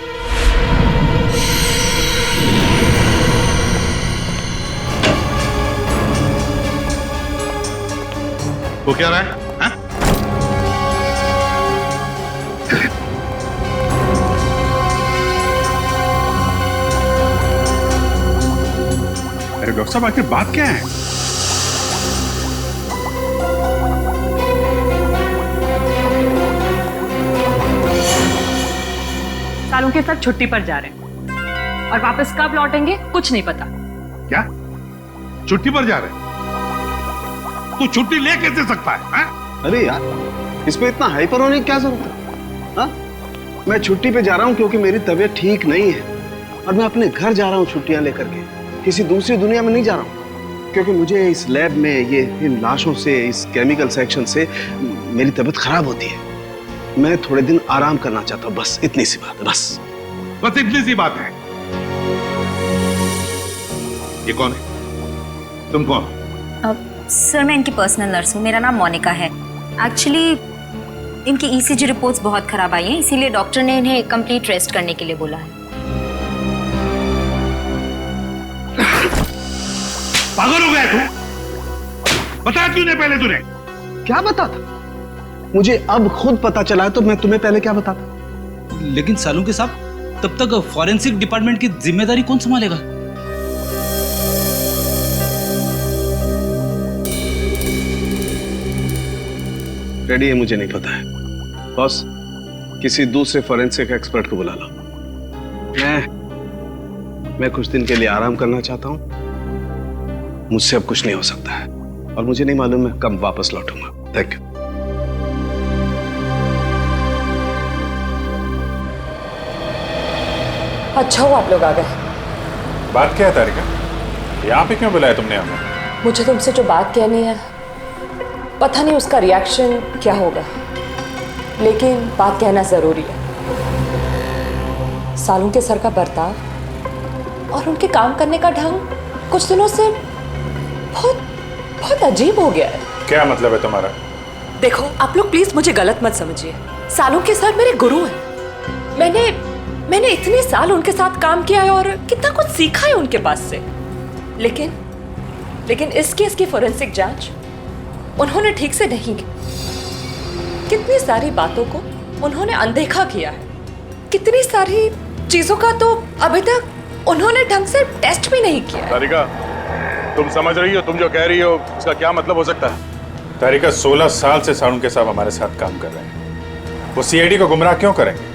वो क्या रहा है? हाँ? अरे डॉक्टर साहब आखिर बात क्या है? सालों के साथ छुट्टी पर जा रहे हैं और वापस कब लौटेंगे कुछ नहीं पता। क्या? छुट्टी पर जा रहे हैं? तू छुट्टी ले कैसे सकता है? हाँ? अरे यार, इस पे इतना हाइपर होने की क्या जरूरत है? हाँ? मैं छुट्टी पे जा रहा हूँ क्योंकि मेरी तबीयत ठीक नहीं है और मैं अपने घर जा रहा हूँ छुट्टियां लेकर के। किसी दूसरी दुनिया में नहीं जा रहा हूँ, क्योंकि मुझे इस लैब में ये इन लाशों से, इस केमिकल सेक्शन से मेरी तबीयत खराब होती है। मैं थोड़े दिन आराम करना चाहता हूँ, बस इतनी सी बात है। बस इतनी सी बात है। ये कौन है? तुम कौन? सर मैं इनकी पर्सनल नर्स हूँ, मेरा नाम मोनिका है। एक्चुअली इनकी ईसीजी रिपोर्ट्स बहुत खराब आई हैं, इसीलिए डॉक्टर ने इन्हें कंप्लीट रेस्ट करने के लिए बोला है। पागल हो गया तू? बता क्यों नहीं पहले तूने? क्या बता था? मुझे अब खुद पता चला है, तो मैं तुम्हें पहले क्या बताता? लेकिन सालों के साथ तब तक फॉरेंसिक डिपार्टमेंट की जिम्मेदारी कौन संभालेगा? रेडी है मुझे नहीं पता है बॉस, किसी दूसरे फॉरेंसिक एक्सपर्ट को बुला लो। मैं कुछ दिन के लिए आराम करना चाहता हूं, मुझसे अब कुछ नहीं हो सकता है और मुझे नहीं मालूम मैं कब वापस लौटूंगा। Thank you. अच्छा हुआ आप लोग आ गए। बात क्या है तारिका? यहाँ पे क्यों बुलाया तुमने हमें? मुझे तुमसे जो बात कहनी है, पता नहीं उसका रिएक्शन क्या होगा, लेकिन बात कहना जरूरी है। सालों के सर का बर्ताव और उनके काम करने का ढंग कुछ दिनों से बहुत अजीब हो गया है। क्या मतलब है तुम्हारा? देखो आप लोग प्लीज मुझे गलत मत समझिए। सालों के सर मेरे गुरु हैं। मैंने इतने साल उनके साथ काम किया है और कितना कुछ सीखा है उनके पास से, लेकिन इस केस की फोरेंसिक जांच उन्होंने ठीक से नहीं की। कितनी सारी बातों को उन्होंने अनदेखा किया है, कितनी सारी चीजों का तो अभी तक उन्होंने ढंग से टेस्ट भी नहीं किया है। तारिका, तुम समझ रही हो, तुम जो कह रही हो उसका क्या मतलब हो सकता है? तारिका 16 साल से सारुण के साथ हमारे साथ काम कर रहे हैं। वो सीआईडी को गुमराह क्यों करेंगे?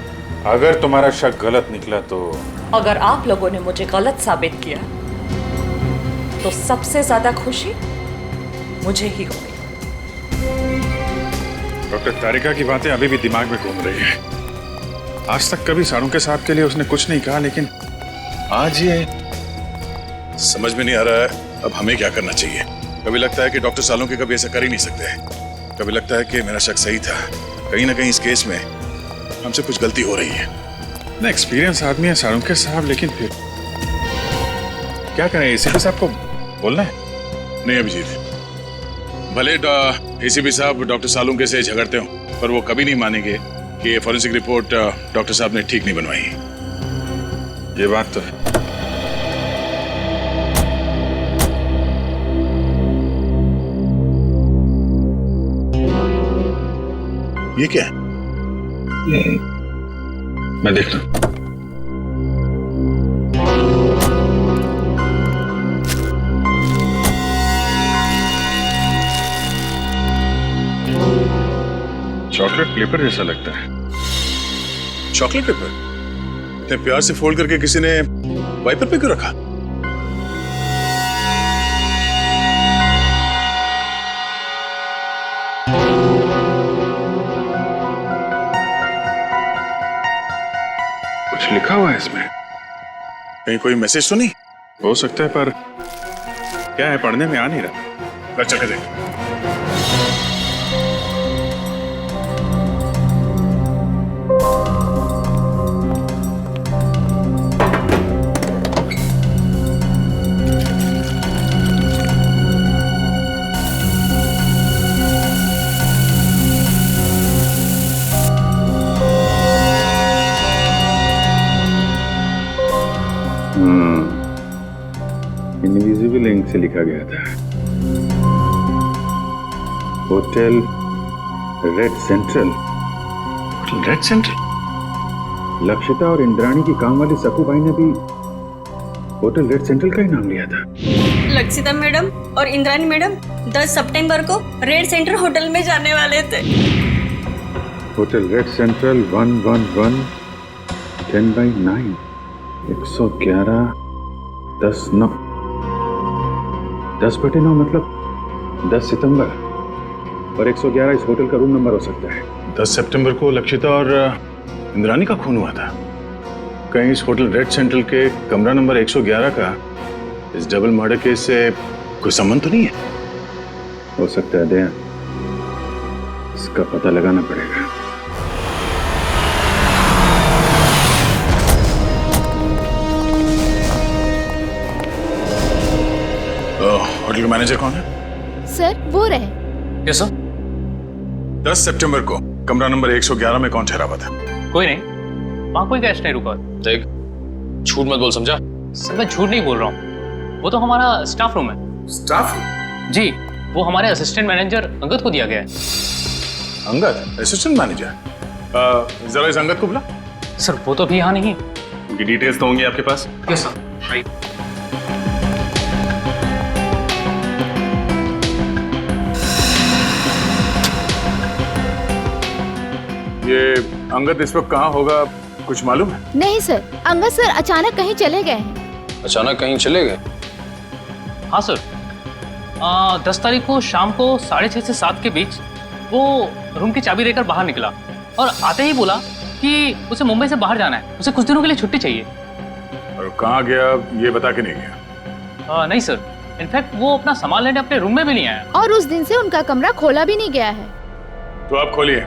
अगर तुम्हारा शक गलत निकला तो? अगर आप लोगों ने मुझे गलत साबित किया तो सबसे ज्यादा खुशी मुझे ही होगी। डॉक्टर तारिका की बातें अभी भी दिमाग में घूम रही है। आज तक कभी सारुण के साथ के लिए उसने कुछ नहीं कहा, लेकिन आज ये समझ में नहीं आ रहा है अब हमें क्या करना चाहिए। कभी लगता है कि डॉक्टर सालुंके कभी ऐसा कर ही नहीं सकते, कभी लगता है कि मेरा शक सही था। कहीं ना कहीं इस केस में हमसे कुछ गलती हो रही है। ना एक्सपीरियंस आदमी है सालुंके साहब, लेकिन फिर क्या करें? एसीपी साहब को बोलना है? नहीं अभिजीत, भले एसीपी साहब डॉक्टर सालुंके से झगड़ते हो, पर वो कभी नहीं मानेंगे कि ये फॉरेंसिक रिपोर्ट डॉक्टर साहब ने ठीक नहीं बनवाई। ये बात तो है। ये क्या है? मैं देखता हूं। चॉकलेट पेपर जैसा लगता है। चॉकलेट पेपर इतने प्यार से फोल्ड करके किसी ने वाइपर पे क्यों रखा? कुछ लिखा हुआ है इसमें, कहीं कोई मैसेज तो नहीं हो सकता है, पर क्या है पढ़ने में आ नहीं रहा। चल के देख। इनविजिबल इंक से लिखा गया था, hotel red central. Hotel red central? Lakshita और इंद्राणी की काम वाली सकू भाई ने भी होटल रेड सेंट्रल का ही नाम लिया था। लक्षिता मैडम और इंद्राणी मैडम 10 सितंबर को रेड सेंटर होटल में जाने वाले थे। होटल रेड सेंट्रल 111 10/9 111 10/9 10/9 मतलब 10 सितंबर, और 111 इस होटल का रूम नंबर हो सकता है। 10 सितंबर को लक्षिता और इंद्राणी का खून हुआ था। कहीं इस होटल रेड सेंट्रल के कमरा नंबर 111 का इस डबल मर्डर केस से कोई संबंध तो नहीं है? हो सकता है दया, इसका पता लगाना पड़ेगा। होटल का मैनेजर कौन है? सर वो रहे। Yes sir. 10 सितंबर को कमरा नंबर 111 में कौन ठहरा हुआ था? कोई नहीं, वहां कोई गेस्ट नहीं रुका। देख, झूठ मत बोल, समझा? सर मैं झूठ नहीं बोल रहा हूँ, वो तो हमारा स्टाफ रूम है। Staff room? जी, वो हमारे असिस्टेंट मैनेजर अंगद को दिया गया है। Angad assistant manager? जरा इस अंगद को बुला। सर वो तो अभी यहाँ नहीं। उनकी डिटेल्स तो होंगी आपके पास? Yes sir. राइट। ये अंगद इस वक्त कहाँ होगा, कुछ मालूम है? नहीं सर, अंगद सर अचानक कहीं चले गए हैं। अचानक कहीं चले गए? हाँ सर, 10 तारीख को शाम को 6:30 से 7 के बीच वो रूम की चाबी लेकर बाहर निकला और आते ही बोला कि उसे मुंबई से बाहर जाना है, उसे कुछ दिनों के लिए छुट्टी चाहिए। और कहाँ गया ये बता के नहीं गया? नहीं सर, इनफैक्ट वो अपना सामान लेने अपने रूम में भी नहीं आया। और उस दिन से उनका कमरा खोला भी नहीं गया है। तो आप खोलिए,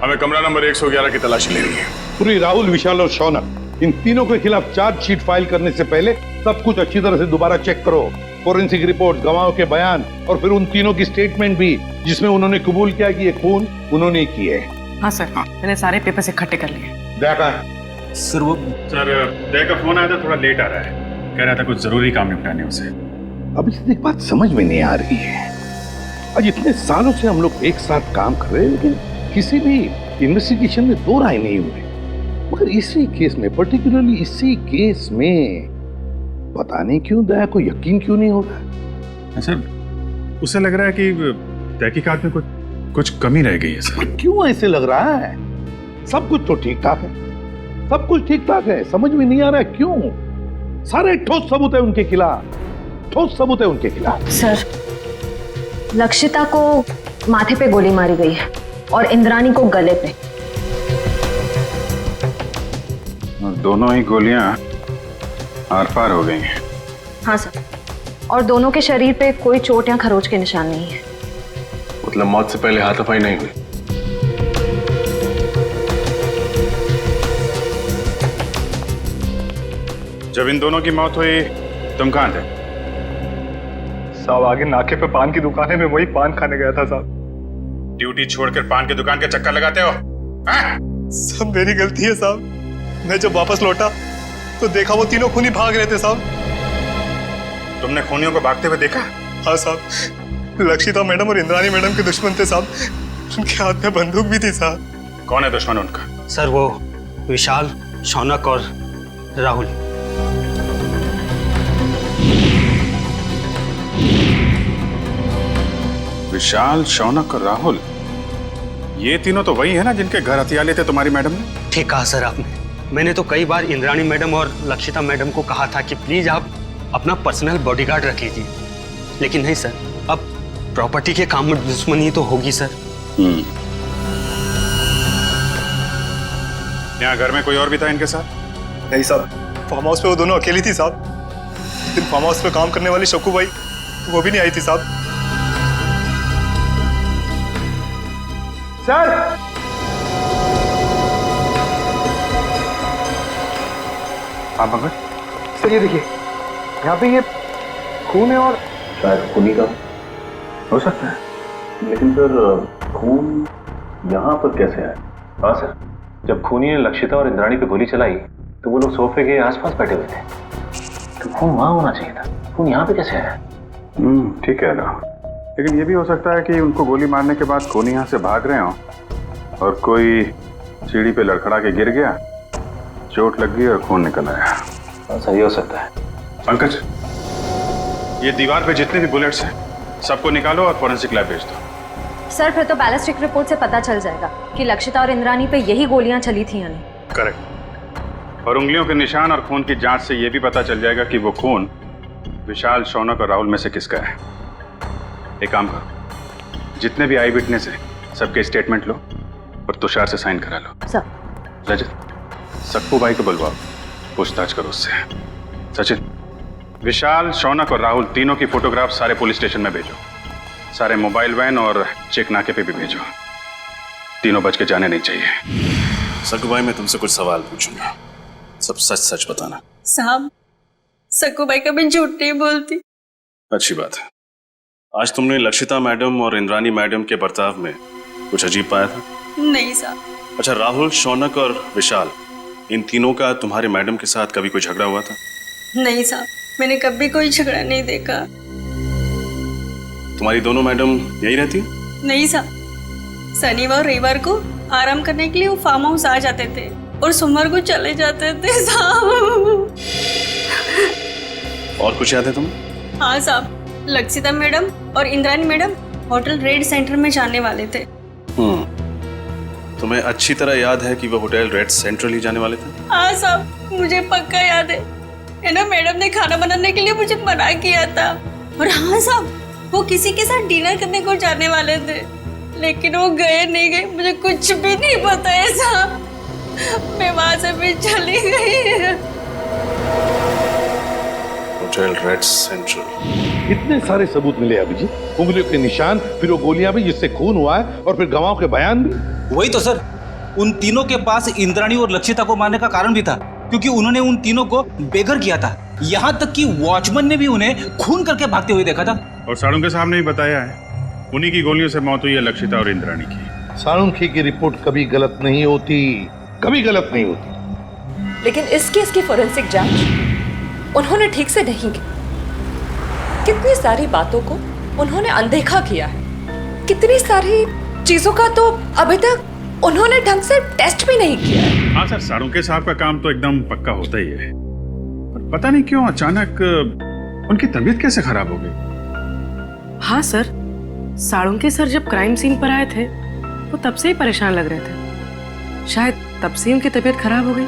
हमें कमरा नंबर 111 की तलाशी लेनी है। पूरी राहुल, विशाल और शौनक, इन तीनों के खिलाफ चार्जशीट फाइल करने से पहले सब कुछ अच्छी तरह से दोबारा चेक करो। फोरेंसिक रिपोर्ट, गवाहों के बयान और फिर उन तीनों की स्टेटमेंट भी, जिसमें उन्होंने कबूल किया कि ये खून उन्होंने किए। हाँ सर, मैंने सारे पेपर्स इकट्ठे कर लिए। देखा सर, वो दया का फोन आया था, थोड़ा लेट आ रहा है, कह रहा था कुछ जरूरी काम निपटाने उसे। अब इससे एक बात समझ में नहीं आ रही है, आज इतने सालों से हम लोग एक साथ काम कर रहे हैं, लेकिन किसी भी इन्वेस्टिगेशन में दो राय नहीं हुए। मगर इसी केस में, पर्टिकुलरली इसी केस में पता नहीं क्यों दया को यकीन क्यों नहीं हो रहा। सर उसे लग रहा है कि तहकीकात में कुछ कमी रह गई है सर। क्यों ऐसे लग रहा है? सब कुछ तो ठीक ठाक है, सब कुछ ठीक ठाक है। समझ में नहीं आ रहा है क्यों? सारे ठोस सबूत है उनके खिलाफ, ठोस सबूत है उनके खिलाफ। सर, लक्षिता को माथे पे गोली मारी गई है और इंद्रानी को गले पे। दोनों ही गोलियां आर पार हो गई हैं। हाँ सर, और दोनों के शरीर पे कोई चोट या खरोच के निशान नहीं है। मतलब मौत से पहले हाथापाई नहीं हुई। जब इन दोनों की मौत हुई तुम कहां थे? साहब आगे नाके पे पान की दुकान है, मैं वही पान खाने गया था साहब। ड्यूटी छोड़कर पान की दुकान के चक्कर लगाते हो? सब मेरी गलती है साहब। मैं जब वापस लौटा तो देखा वो तीनों खूनी भाग रहे थे साहब। तुमने खूनियों को भागते हुए देखा? हाँ साहब, लक्षिता मैडम और इंद्रानी मैडम के दुश्मन थे साहब। उनके हाथ में बंदूक भी थी साहब। कौन है दुश्मन उनका? सर वो विशाल, शौनक और राहुल। विशाल, शौनक और राहुल, ये तीनों तो वही है ना जिनके घर हथियार लिए थे तुम्हारी मैडम ने? ठीक कहा सर आपने। मैंने तो कई बार इंद्राणी मैडम और लक्षिता मैडम को कहा था कि प्लीज आप अपना पर्सनल बॉडीगार्ड रख लीजिए, लेकिन नहीं सर, अब प्रॉपर्टी के काम में दुश्मनी तो होगी सर। यहाँ घर में कोई और भी था इनके साथ? नहीं साहब, फार्म हाउस पे वो दोनों अकेली थी साहब। दिन फार्म हाउस पे काम करने वाली शक्कू भाई वो भी नहीं आई थी साहब। सर, हाँ भगत सर ये देखिए, यहाँ पे ये खून है और शायद खूनी का हो सकता है, लेकिन फिर खून यहाँ पर कैसे आया? हाँ सर, जब खूनी ने लक्षिता और इंद्राणी पे गोली चलाई तो वो लोग सोफे के आसपास बैठे हुए थे, तो खून वहां होना चाहिए था। खून यहाँ पे कैसे आया? ठीक है ना, लेकिन ये भी हो सकता है कि उनको गोली मारने के बाद खूनी यहाँ से भाग रहे हो और कोई सीढ़ी पे लड़खड़ा के गिर गया, चोट लग गई और खून निकल आया। सही हो सकता है। पंकज, ये दीवार पे जितने भी बुलेट्स हैं सबको निकालो और फोरेंसिक लैब भेज दो। सर फिर तो बैलिस्टिक रिपोर्ट से पता चल जाएगा कि लक्षिता और इंद्रानी पे यही गोलियां चली थी या नहीं। करेक्ट। और उंगलियों के निशान और खून की जांच से यह भी पता चल जाएगा कि वो खून विशाल, शौनक और राहुल में से किसका है। एक काम करो, जितने भी आई विटनेस है सबके स्टेटमेंट लो और तुषार से साइन करा लो। सर। रजत, सक्कू भाई को बुलवाओ, पूछताछ करो उससे। सचिन, विशाल, शौनक और राहुल तीनों की फोटोग्राफ सारे पुलिस स्टेशन में भेजो, सारे मोबाइल वैन और चेक नाके पे भी भेजो। तीनों बच के जाने नहीं चाहिए। सक्कू भाई, मैं तुमसे कुछ सवाल पूछूंगा, सब सच सच बताना। साहब, सक्कू भाई कभी झूठ नहीं बोलती। अच्छी बात है। आज तुमने लक्षिता मैडम और इंद्रानी मैडम के बर्ताव में कुछ अजीब पाया था? नहीं साहब। अच्छा, राहुल, शौनक और विशाल, इन तीनों का तुम्हारे मैडम के साथ कभी कोई झगड़ा हुआ था? नहीं साहब, मैंने कभी कोई झगड़ा नहीं देखा। तुम्हारी दोनों मैडम यही रहती? नहीं साहब, शनिवार रविवार को आराम करने के लिए वो फार्म हाउस आ जाते थे और सोमवार को चले जाते थे साहब। और कुछ याद है तुम्हें? हाँ साहब, लक्षिता मैडम और Indrani madam hotel red centre में जाने वाले थे। तुम्हें अच्छी तरह याद है कि वो होटल रेड सेंट्रल ही जाने वाले थे? हाँ साहब, मुझे पक्का याद है ना, मैडम ने खाना बनाने के लिए मुझे मना किया था। और हाँ साहब, वो किसी के साथ डिनर करने को जाने वाले थे, लेकिन वो गए नहीं गए मुझे कुछ भी नहीं पता है साहब। मैं वहां से भी चली गई। Hotel red central. इतने सारे सबूत मिले अभिजीत, उंगलियों के निशान, फिर वो गोलियां भी जिससे खून हुआ है, और फिर गवाहों के बयान भी। वही तो सर, उन तीनों के पास इंद्राणी और लक्षिता को मारने का कारण भी था, क्योंकि उन्होंने उन तीनों को बेघर किया था। यहाँ तक कि वॉचमैन ने भी उन्हें खून करके भागते हुए देखा था। और साळुंखे साहब ने भी बताया है, उन्हीं की गोलियों से मौत हुई है लक्षिता और इंद्राणी की। साळुंखे की रिपोर्ट कभी गलत नहीं होती, कभी गलत नहीं होती। लेकिन इस केस की फोरेंसिक जांच उन्होंने ठीक से नहीं की। कितनी सारी बातों को उन्होंने अनदेखा किया है, कितनी सारी चीजों का तो अभी तक उन्होंने ढंग से टेस्ट भी नहीं किया है। हाँ सर, साळुंखे साहब का काम तो एकदम पक्का होता ही है, पर पता नहीं क्यों अचानक उनकी तबीयत कैसे खराब हो गई। हाँ सर, साळुंके सर जब क्राइम सीन पर आए थे वो तब से ही परेशान लग रहे थे। शायद तब से उनकी तबीयत खराब हो गई।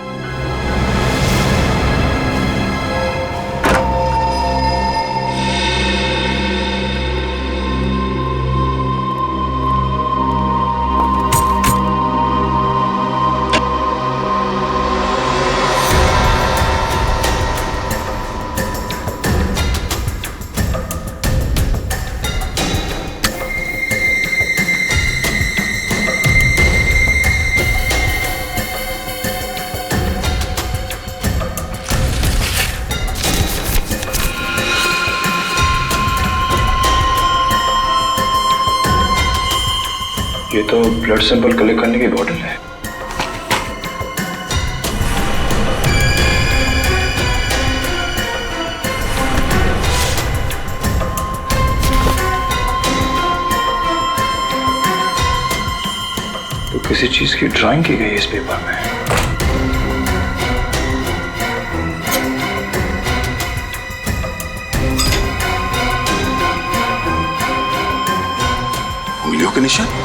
ये तो ब्लड सैंपल कलेक्ट करने की बॉटल है। तो किसी चीज की ड्राइंग की गई है इस पेपर में। उंगलियों के निशान।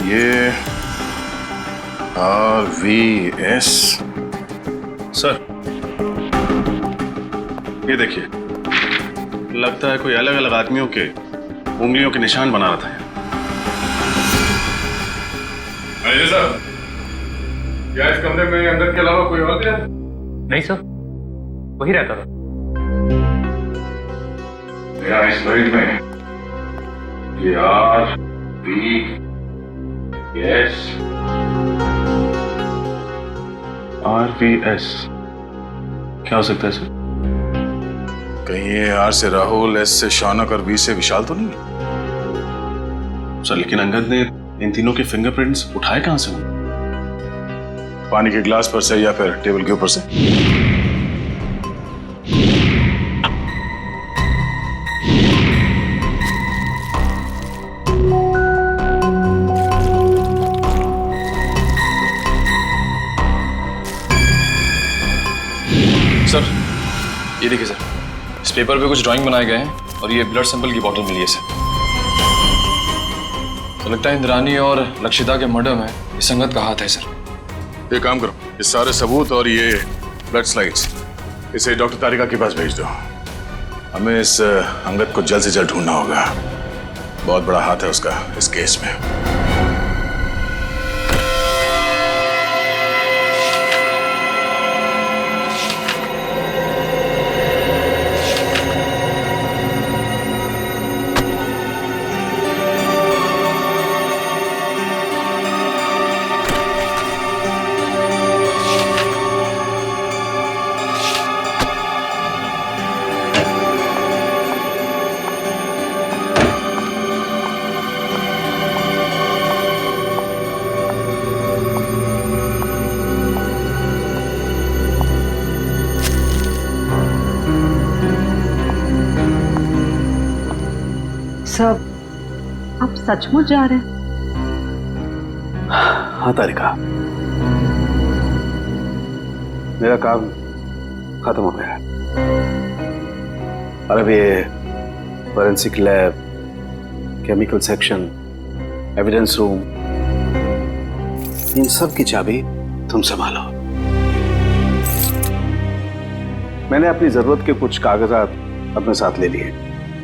ये RVS। सर, ये देखिए, लगता है कोई अलग अलग आदमियों के उंगलियों के निशान बना रहा था। मैनेजर साहब, क्या इस कमरे में अंदर के अलावा कोई और भी है? नहीं सर, वही रहता था। मेरा इस मरीज में ये RVS क्या हो सकता है सर? कहीं ये R से राहुल, S से शौनक और V से विशाल तो नहीं? सर लेकिन अंगद ने इन तीनों के फिंगरप्रिंट्स उठाए कहां से? पानी के गिलास पर से या फिर टेबल के ऊपर से? सर ये देखिए सर, इस पेपर पे कुछ ड्राइंग बनाए गए हैं और ये ब्लड सैंपल की बोतल मिली है सर। तो लगता है इंद्रानी और लक्षिता के मर्डर में ये संगत का हाथ है सर। एक काम करो, ये सारे सबूत और ये ब्लड स्लाइड्स इसे डॉक्टर तारिका के पास भेज दो। हमें इस अंगद को जल्द से जल्द ढूंढना होगा। बहुत बड़ा हाथ है उसका इस केस में। सब आप सचमुच जा रहे हैं? हाँ तारिका, मेरा काम खत्म हो गया है। और अब ये forensic lab, chemical section, evidence room, इन सब की चाबी तुम संभालो। मैंने अपनी जरूरत के कुछ कागजात अपने साथ ले लिए।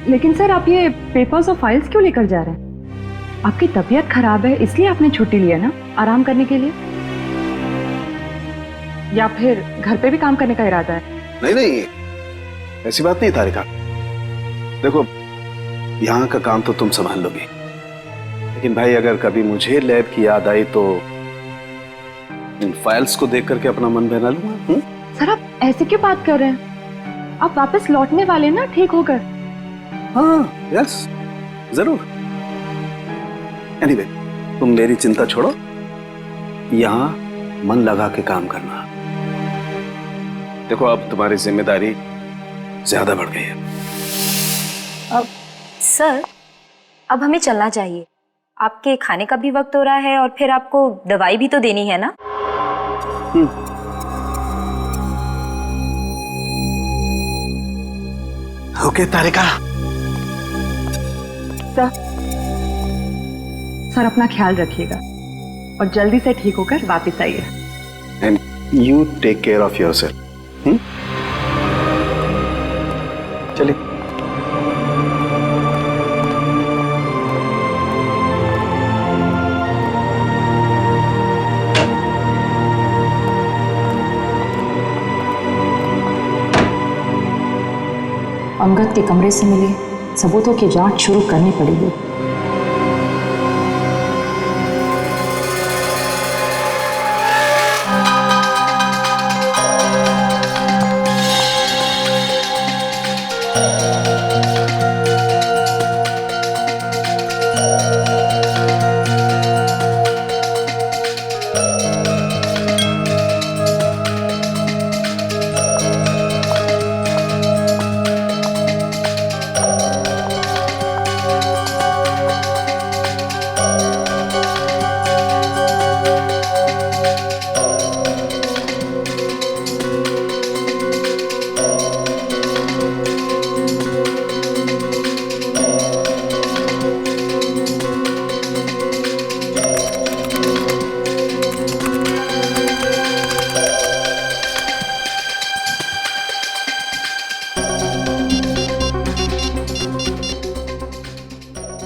लेकिन सर, आप ये पेपर्स और फाइल्स क्यों लेकर जा रहे हैं? आपकी तबीयत खराब है इसलिए आपने छुट्टी लिया ना, आराम करने के लिए? या फिर घर पे भी काम करने का इरादा है? नहीं नहीं, ऐसी बात नहीं तारिका। देखो, यहाँ का काम तो तुम संभाल लोगी, लेकिन भाई अगर कभी मुझे लैब की याद आई तो इन फाइल्स को देख करके अपना मन बहला लूंगा। सर आप ऐसे क्यों बात कर रहे हैं? आप वापस लौटने वाले ना ठीक होकर? हाँ यस जरूर। एनीवे, तुम मेरी चिंता छोड़ो, यहाँ मन लगा के काम करना। देखो अब तुम्हारी जिम्मेदारी ज्यादा बढ़ गई है। सर, अब हमें चलना चाहिए। आपके खाने का भी वक्त हो रहा है और फिर आपको दवाई भी तो देनी है ना। ओके तारिका। सर अपना ख्याल रखिएगा और जल्दी से ठीक होकर वापस आइए। And you take care of yourself. चलिए। अंगद के कमरे से मिले सबूतों की जांच शुरू करनी पड़ेगी।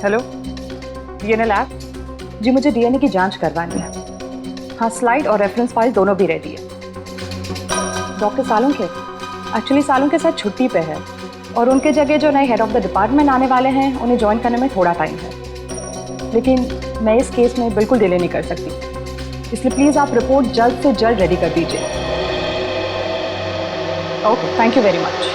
हेलो, डीएनए लैब जी, मुझे डीएनए की जांच करवानी है। हाँ, स्लाइड और रेफरेंस फाइल दोनों भी रेडी है। Doctor Salunkhe actually Salunkhe sir छुट्टी पे है और उनके जगह जो नए हेड ऑफ द डिपार्टमेंट आने वाले हैं उन्हें ज्वाइन करने में थोड़ा टाइम है, लेकिन मैं इस केस में बिल्कुल डिले नहीं कर सकती, इसलिए प्लीज़ आप रिपोर्ट जल्द से जल्द रेडी कर दीजिए। Okay, thank you very much.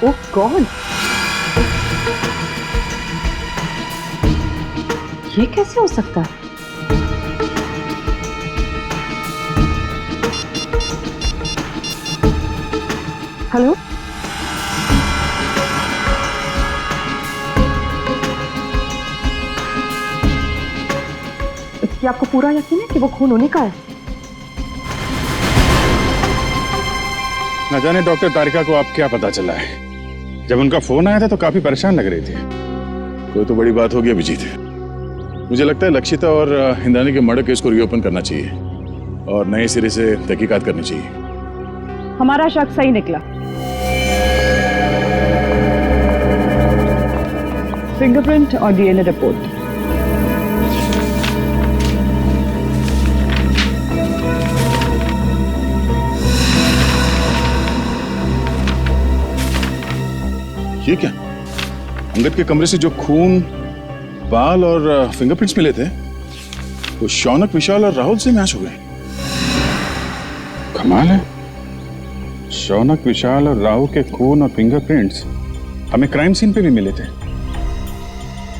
Oh God, ये कैसे हो सकता है? हेलो, क्या आपको पूरा यकीन है कि वो खून उन्हीं का है? न जाने डॉक्टर तारिका को आप क्या पता चला है। जब उनका फोन आया था तो काफी परेशान लग रहे थे। कोई तो बड़ी बात होगी अभिजीत। मुझे लगता है लक्षिता और इंद्राणी के मर्डर केस को रीओपन करना चाहिए और नए सिरे से तहकीकात करनी चाहिए। हमारा शक सही निकला। फिंगरप्रिंट और डीएनए रिपोर्ट। ये क्या? अंगद के कमरे से जो खून, बाल और फिंगरप्रिंट्स मिले थे वो शौनक, विशाल और राहुल से मैच हो गए। कमाल है, शौनक, विशाल और राहुल के खून और फिंगरप्रिंट्स हमें क्राइम सीन पे भी मिले थे,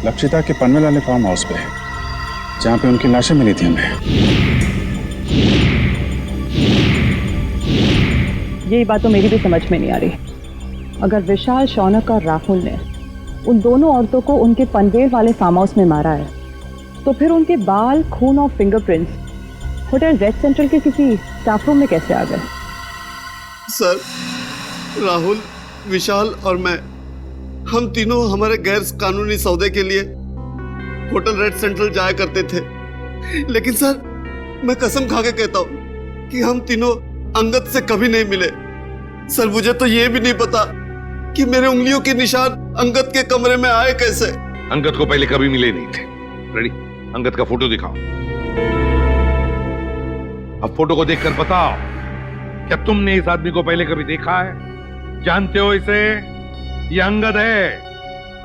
लक्षिता के पनवेल वाले फार्म हाउस पे, जहां पे उनकी लाशें मिली थी हमें। यही बात तो मेरी भी समझ में नहीं आ रही। अगर विशाल, शौनक और राहुल ने उन दोनों औरतों को उनके पनवेल वाले फार्म हाउस में मारा है, तो फिर उनके बाल, खून और फिंगरप्रिंट्स होटल रेड सेंट्रल के किसी स्टाफ रूम में कैसे आ गए? सर, राहुल, विशाल और मैं, हम तीनों हमारे गैर कानूनी सौदे के लिए होटल रेड सेंट्रल जाया करते थे। लेकिन सर, मैं कसम खा के कहता हूँ कि हम तीनों अंगद से कभी नहीं मिले। सर, मुझे तो ये भी नहीं पता कि मेरे उंगलियों के निशान अंगद के कमरे में आए कैसे। अंगद को पहले कभी मिले नहीं थे। रेडी, अंगद का फोटो दिखाओ। अब फोटो को देखकर बताओ, क्या तुमने इस आदमी को पहले कभी देखा है? जानते हो इसे? ये अंगद है,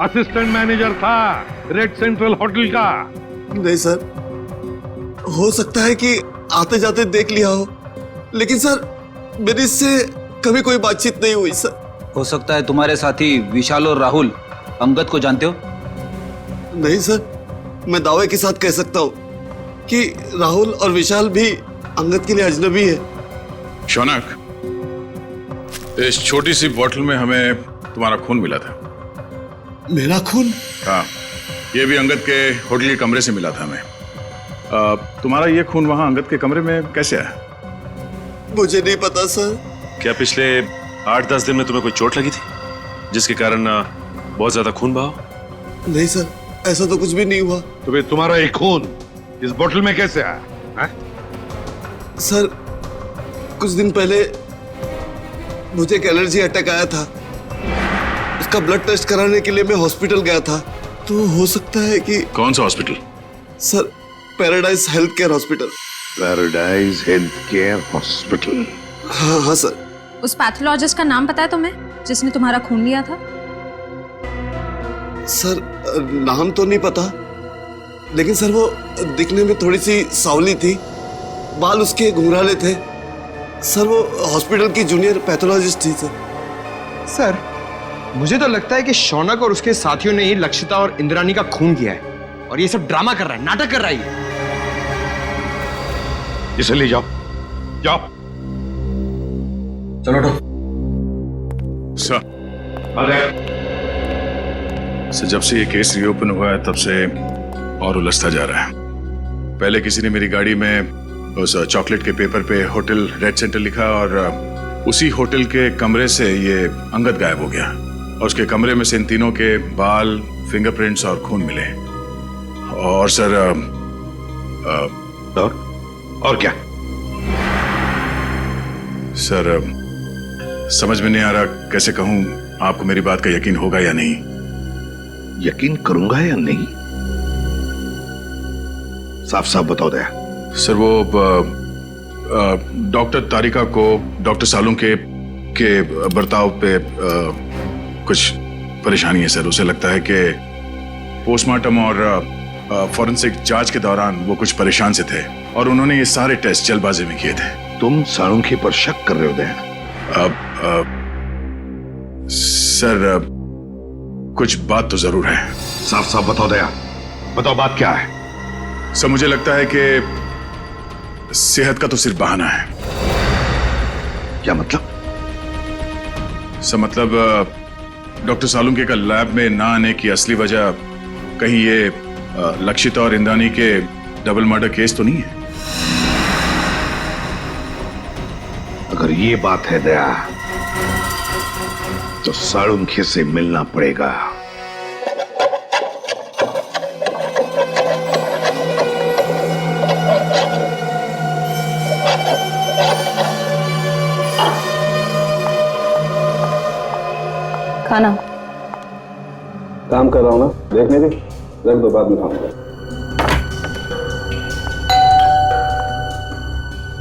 असिस्टेंट मैनेजर था रेड सेंट्रल होटल का। नहीं सर, हो सकता है कि आते जाते देख लिया हो, लेकिन सर मेरी इससे कभी कोई बातचीत नहीं हुई सर। हो सकता है तुम्हारे साथी विशाल और राहुल अंगद को जानते हो? नहीं सर, मैं दावे के साथ कह सकता हूँ कि राहुल और विशाल भी अंगद के लिए अजनबी है। शौनक, इस छोटी सी बोतल में हमें तुम्हारा खून मिला था। मेरा खून? हाँ, ये भी अंगद के होटल के कमरे से मिला था हमें। तुम्हारा ये खून वहां अंगद के कमरे में कैसे आया? मुझे नहीं पता सर। क्या पिछले 8-10 दिन में तुम्हें कोई चोट लगी थी जिसके कारण बहुत ज्यादा खून बहा? नहीं सर, ऐसा तो कुछ भी नहीं हुआ। तो फिर तुम्हारा एक खून इस बोतल में कैसे आया है? सर कुछ दिन पहले मुझे एक एलर्जी अटैक आया था, उसका ब्लड टेस्ट कराने के लिए मैं हॉस्पिटल गया था। तो हो सकता है कि... कौन सा hospital? Sir paradise health care hospital. Paradise health care hospital? हाँ हाँ सर। उस पैथोलॉजिस्ट का नाम पता है तुम्हें जिसने तुम्हारा खून लिया था? सर नाम तो नहीं पता, लेकिन सर वो दिखने में थोड़ी सी सावली थी, बाल उसके घुंघराले थे। सर वो हॉस्पिटल की जूनियर पैथोलॉजिस्ट थी सर। सर मुझे तो लगता है कि शौनक और उसके साथियों ने ही लक्षिता और इंद्रानी का खून किया है और ये सब ड्रामा कर रहा है, नाटक कर रहा है। इसे ले जाओ, जाओ। चलो सर, जब से ये केस रीओपन हुआ है तब से और उलझता जा रहा है। पहले किसी ने मेरी गाड़ी में उस चॉकलेट के पेपर पे होटल रेड सेंटर लिखा और उसी होटल के कमरे से ये अंगद गायब हो गया और उसके कमरे में से इन तीनों के बाल, फिंगरप्रिंट्स और खून मिले। और सर और क्या? सर समझ में नहीं आ रहा कैसे कहूं आपको मेरी बात का यकीन होगा या नहीं। यकीन करूंगा या नहीं? साफ साफ बताओ दया। सर वो डॉक्टर तारिका को डॉक्टर सालुंके के बर्ताव पे कुछ परेशानी है सर। उसे लगता है कि पोस्टमार्टम और फॉरेंसिक जांच के दौरान वो कुछ परेशान से थे और उन्होंने ये सारे टेस्ट जल्दबाजी में किए थे। तुम सालुंके पर शक कर रहे हो दया? सर कुछ बात तो जरूर है। साफ साफ बताओ दया, बताओ बात क्या है? सर मुझे लगता है कि सेहत का तो सिर्फ बहाना है। क्या मतलब? सर मतलब डॉक्टर सालुंके का लैब में ना आने की असली वजह कहीं ये लक्षिता और इंद्रानी के डबल मर्डर केस तो नहीं है? अगर ये बात है दया तो सालुंके से मिलना पड़ेगा। खाना काम कर रहा हूं ना, देखने दे, रख दो, बाद में खाऊंगा।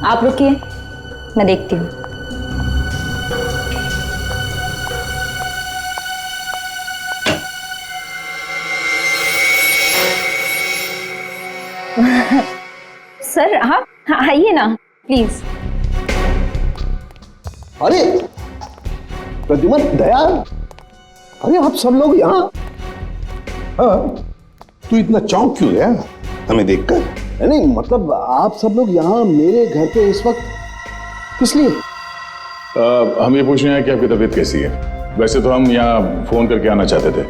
आप रुकिए, मैं देखती हूँ। सर आप आइए ना प्लीज। अरे प्रद्युमन, दया, अरे आप सब लोग यहाँ? हाँ, तू इतना चौंक क्यों गया हमें देखकर? नहीं मतलब आप सब लोग यहाँ मेरे घर पे इस वक्त किस लिए? हम ये पूछ रहे हैं कि आपकी तबीयत कैसी है। वैसे तो हम यहाँ फोन करके आना चाहते थे,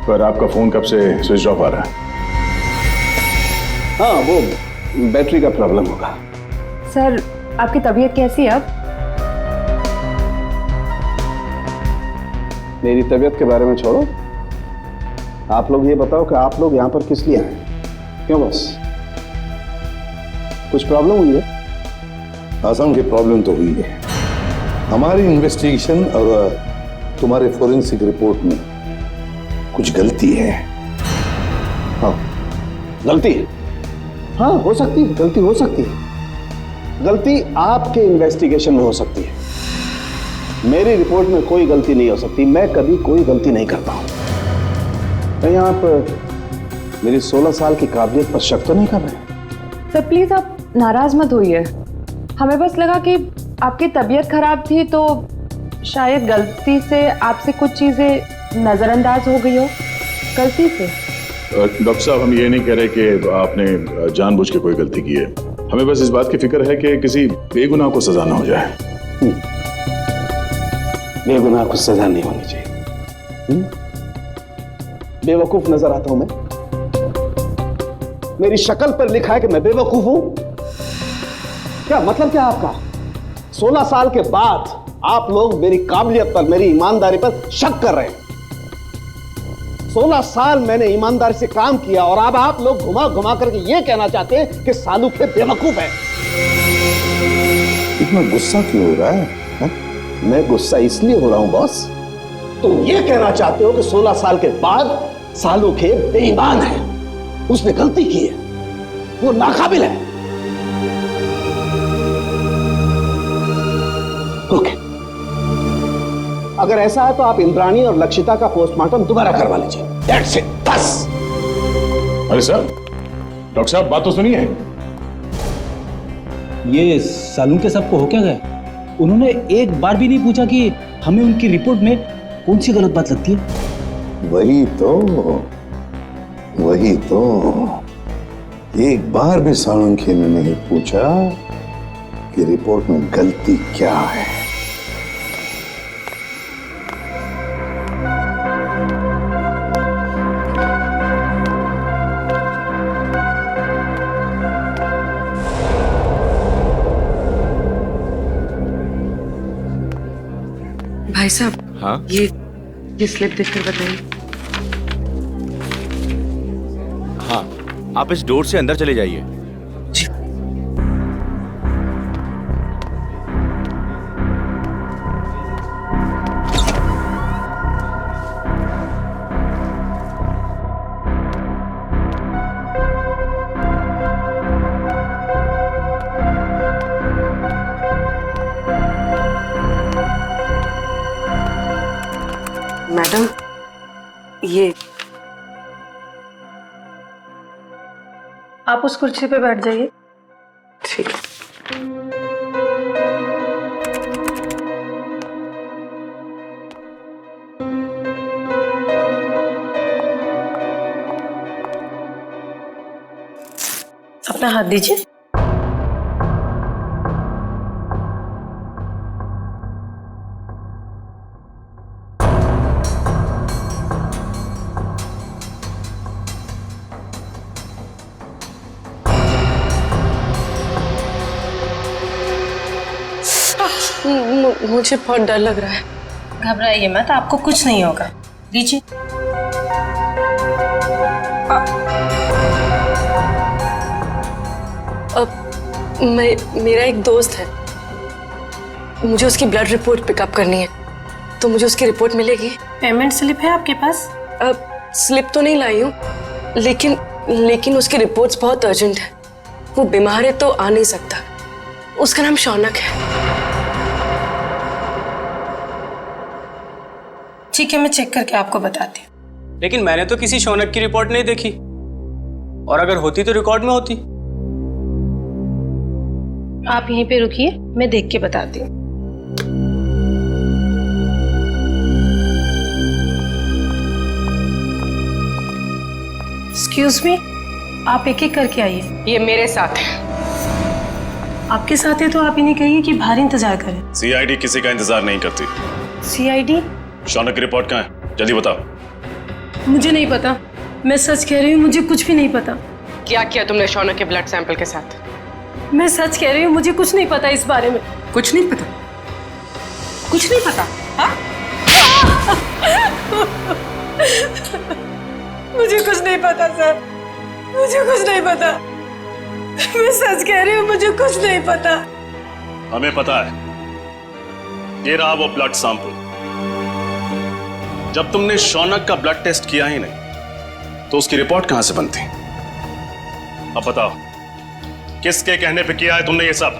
पर आपका फोन कब से स्विच ऑफ आ रहा है। हाँ, वो बैटरी का प्रॉब्लम होगा। सर आपकी तबीयत कैसी है अब? मेरी तबीयत के बारे में छोड़ो, आप लोग ये बताओ कि आप लोग यहाँ पर किस लिए आए? क्यों बस कुछ प्रॉब्लम हुई है? आसाम की प्रॉब्लम तो हुई है। हमारी इन्वेस्टिगेशन और तुम्हारे फोरेंसिक रिपोर्ट में कुछ गलती है। हाँ, गलती? हाँ, हो सकती है, गलती हो सकती है। गलती आपके इन्वेस्टिगेशन में हो सकती है, मेरी रिपोर्ट में कोई गलती नहीं हो सकती। मैं कभी कोई गलती नहीं करता हूं। कहीं आप मेरी 16 साल की काबिलियत पर शक तो नहीं कर रहे हैं? सर प्लीज आप नाराज मत होइए, हमें बस लगा कि आपकी तबीयत खराब थी तो शायद गलती से आपसे कुछ चीजें नजरअंदाज हो गई हो, गलती से। डॉक्टर साहब, हम ये नहीं कह रहे कि आपने जानबूझ के कोई गलती की है, हमें बस इस बात की फिक्र है कि किसी बेगुनाह को सजा ना हो जाए। बेगुनाह को सजा नहीं होनी चाहिए। बेवकूफ नजर आता हूं मैं? मेरी शक्ल पर लिखा है कि मैं बेवकूफ हूं? क्या मतलब क्या आपका? 16 साल के बाद आप लोग मेरी काबिलियत पर, मेरी ईमानदारी पर शक कर रहे हैं। 16 साल मैंने ईमानदारी से काम किया और अब आप लोग घुमा घुमा करके ये कहना चाहते हैं कि सालू के बेवकूफ है। इतना गुस्सा क्यों हो रहा है? मैं गुस्सा इसलिए हो रहा हूं बॉस, तुम ये कहना चाहते हो कि 16 साल के बाद सालू के बेईमान है, उसने गलती की है, वो नाकाबिल है। ओके, अगर ऐसा है तो आप इंद्राणी और लक्षिता का पोस्टमार्टम दोबारा करवा लीजिए। That's it, बस। अरे सर, डॉक्टर साहब बात तो सुनिए। ये सालू के सबको हो क्या गया? उन्होंने एक बार भी नहीं पूछा कि हमें उनकी रिपोर्ट में कौन सी गलत बात लगती है। वही तो एक बार भी सालुंखे ने नहीं पूछा कि रिपोर्ट में गलती क्या है। भाई साहब, हाँ? ये स्लिप देखकर बताइए। हाँ, आप इस डोर से अंदर चले जाइए। मैडम, ये आप उस कुर्सी पे बैठ जाइए। ठीक है। अपना हाथ दीजिए। मुझे बहुत डर लग रहा है। घबराइए मत, आपको कुछ नहीं होगा। दीजिए। मेरा एक दोस्त है, मुझे उसकी ब्लड रिपोर्ट पिकअप करनी है, तो मुझे उसकी रिपोर्ट मिलेगी? पेमेंट स्लिप है आपके पास? स्लिप तो नहीं लाई हूँ, लेकिन उसकी रिपोर्ट्स बहुत अर्जेंट है। वो बीमार है तो आ नहीं सकता। उसका नाम शौनक है। ठीक है, मैं चेक करके आपको बताती हूँ। लेकिन मैंने तो किसी शौनक की रिपोर्ट नहीं देखी, और अगर होती तो रिकॉर्ड में होती। आप यहीं पे रुकिए, मैं देख के बताती हूँ। एक्सक्यूज मी, आप एक एक करके आइए। ये मेरे साथ है। आपके साथ है तो आप इन्हें कहिए कि बाहर इंतजार करें। सीआईडी किसी का इंतजार नहीं करती। सीआईडी? शौनक की रिपोर्ट कहाँ है? जल्दी बताओ। मुझे नहीं पता, मैं सच कह रही हूँ, मुझे कुछ भी नहीं पता। क्या किया तुमने शौनक के ब्लड सैंपल के साथ? मैं सच कह रही हूँ, मुझे कुछ नहीं पता इस बारे में। कुछ नहीं पता? कुछ नहीं पता? हाँ? मुझे कुछ नहीं पता सर, मुझे कुछ नहीं पता। मैं सच कह रही हूँ, मुझे कुछ नहीं पता। हमें पता है। ये रहा वो ब्लड सैंपल। जब तुमने शौनक का ब्लड टेस्ट किया ही नहीं तो उसकी रिपोर्ट कहां से बनती? अब बताओ, किसके कहने पे किया है तुमने ये सब?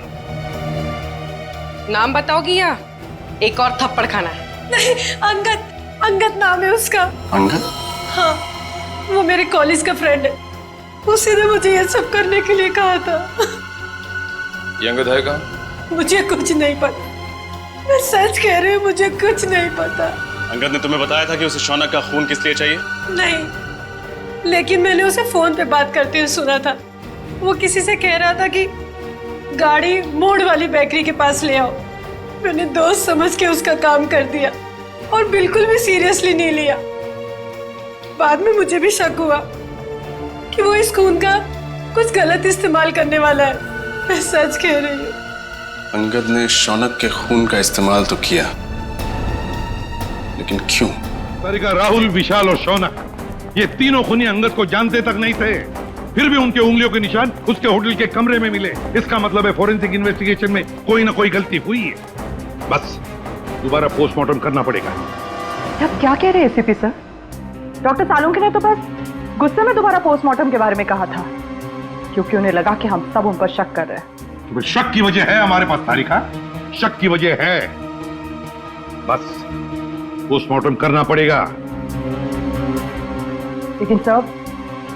नाम बताओगी या एक और थप्पड़ खाना है? नहीं, अंगद नाम है उसका। अंगद? हाँ, वो मेरे कॉलेज का फ्रेंड है। उसी ने मुझे ये सब करने के लिए कहा था। ये अंगद है कहाँ? मुझे कुछ नहीं पता, मैं सच कह रही हूँ, मुझे कुछ नहीं पता। अंगद ने तुम्हें बताया था कि उसे शौनक का खून किस लिए चाहिए? नहीं, लेकिन मैंने उसे फोन पे बात करते हुए सुना था। वो किसी से कह रहा था कि गाड़ी मोड़ वाली बेकरी के पास ले आओ। मैंने दोस्त समझ के उसका काम कर दिया और बिल्कुल भी सीरियसली नहीं लिया। बाद में मुझे भी शक हुआ कि वो इस खून का कुछ गलत इस्तेमाल करने वाला है। मैं सच कह रही हूँ। अंगद ने शौनक के खून का इस्तेमाल तो किया, लेकिन क्यों? तारिका, राहुल, विशाल और शौनक, ये तीनों खूनी अंगद को जानते तक नहीं थे, फिर भी उनके उंगलियों के निशान उसके होटल के कमरे में मिले। इसका मतलब है फोरेंसिक इन्वेस्टिगेशन में कोई ना कोई गलती हुई है। बस दोबारा पोस्टमार्टम करना पड़ेगा। आप क्या कह रहे हैं एसीपी सर? डॉक्टर सालुंखे ने तो बस गुस्से में दोबारा पोस्टमार्टम के बारे में कहा था, क्योंकि उन्हें लगा कि हम सब उन पर शक कर रहे हैं। तो शक की वजह है हमारे पास तारिका, शक की वजह है। बस पोस्टमार्टम करना पड़ेगा। लेकिन सर,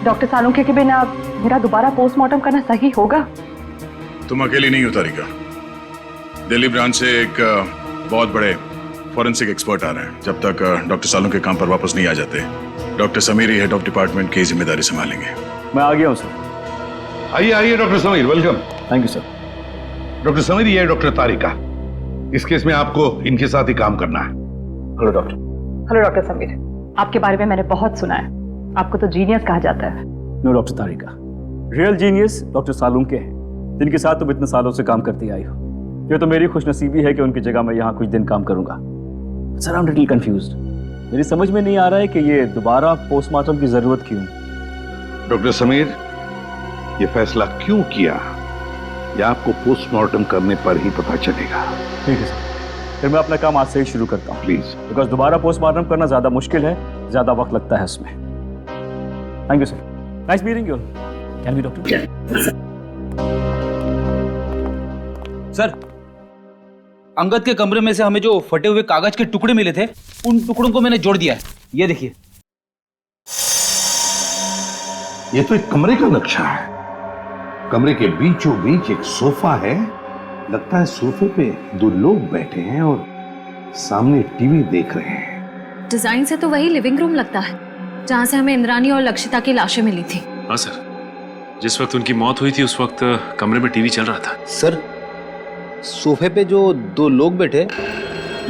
डॉक्टर सालुंखे के बिना मेरा दोबारा पोस्टमार्टम करना सही होगा? तुम अकेली नहीं हो तारिका। दिल्ली ब्रांच से एक बहुत बड़े फॉरेंसिक एक्सपर्ट आ रहे हैं। जब तक डॉक्टर सालुंखे काम पर वापस नहीं आ जाते, doctor Sameer head of department की जिम्मेदारी संभालेंगे। मैं आ गया हूं सर। आइए आइए doctor Sameer, welcome. Thank you sir. Doctor Sameer, ये है डॉक्टर तारिका। इस केस में आपको इनके साथ ही काम करना है। Hello doctor. Hello doctor Sameer, आपके बारे में मैंने बहुत सुना है। आपको तो जीनियस कहा जाता है। नो डॉक्टर तारिका, रियल जीनियस डॉक्टर सालुंखे हैं, जिनके साथ तुम इतने सालों से काम करती आई हो। ये तो मेरी खुशनसीबी है कि उनकी जगह मैं यहाँ कुछ दिन काम करूंगा। Sir, I am little confused. मेरी समझ में नहीं आ रहा है कि ये दोबारा पोस्टमार्टम की जरूरत क्यों। डॉक्टर समीर, ये फैसला क्यों किया, ये आपको पोस्टमार्टम करने पर ही पता चलेगा। ठीक है सर, फिर मैं अपना काम आज से ही शुरू करता हूँ प्लीज। बिकॉज दोबारा पोस्टमार्टम करना ज्यादा मुश्किल है, ज्यादा वक्त लगता है इसमें। Thank you sir. Nice meeting you. Can we doctor? Sir, Angad के कमरे में से हमें जो फटे हुए कागज के टुकड़े मिले थे, उन टुकड़ों को मैंने जोड़ दिया है। ये देखिए। ये तो एक कमरे का नक्शा है। कमरे के बीचों बीच एक सोफा है। लगता है सोफे पे दो लोग बैठे हैं और सामने टीवी देख रहे हैं। डिजाइन से तो वही लिविंग रूम लगता है जहाँ से हमें इंद्रानी और लक्षिता की लाशें मिली थी। हाँ सर, जिस वक्त उनकी मौत हुई थी उस वक्त कमरे में टीवी चल रहा था। सर, सोफे पे जो दो लोग बैठे,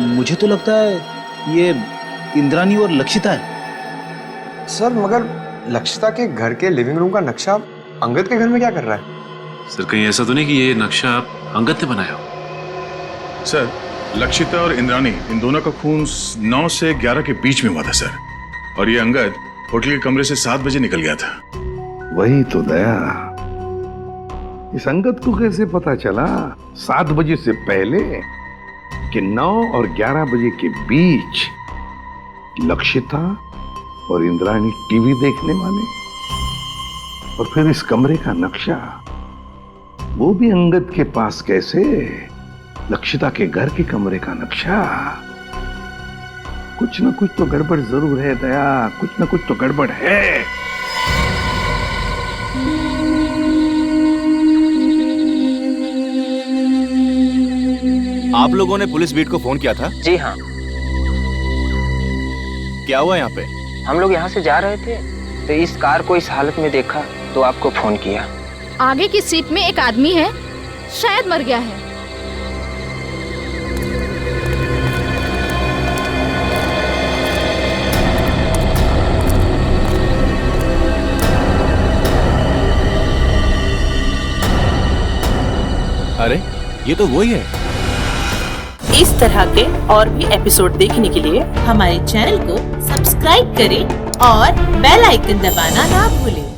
मुझे तो लगता है ये इंद्रानी और लक्षिता है। सर, मगर लक्षिता के घर के लिविंग रूम का नक्शा अंगद के घर में क्या कर रहा है? सर, कहीं ऐसा तो नहीं कि ये नक्शा अंगद ने बनाया हो? सर, लक्षिता और इंद्रानी, इन दोनों का खून 9 से 11 के बीच में हुआ था सर। और ये अंगद होटल के कमरे से 7 बजे निकल गया था। वही तो दया, इस अंगद को कैसे पता चला 7 बजे से पहले कि 9 और 11 बजे के बीच लक्षिता और इंद्रानी टीवी देखने वाले? और फिर इस कमरे का नक्शा वो भी अंगद के पास कैसे? लक्षिता के घर के कमरे का नक्शा। कुछ ना कुछ तो गड़बड़ जरूर है दया, कुछ ना कुछ तो गड़बड़ है। आप लोगों ने पुलिस बीट को फोन किया था? जी हाँ। क्या हुआ यहाँ पे? हम लोग यहाँ से जा रहे थे तो इस कार को इस हालत में देखा तो आपको फोन किया। आगे की सीट में एक आदमी है, शायद मर गया है। अरे, ये तो वही है। इस तरह के और भी एपिसोड देखने के लिए हमारे चैनल को सब्सक्राइब करें और बेल आइकन दबाना ना भूलें।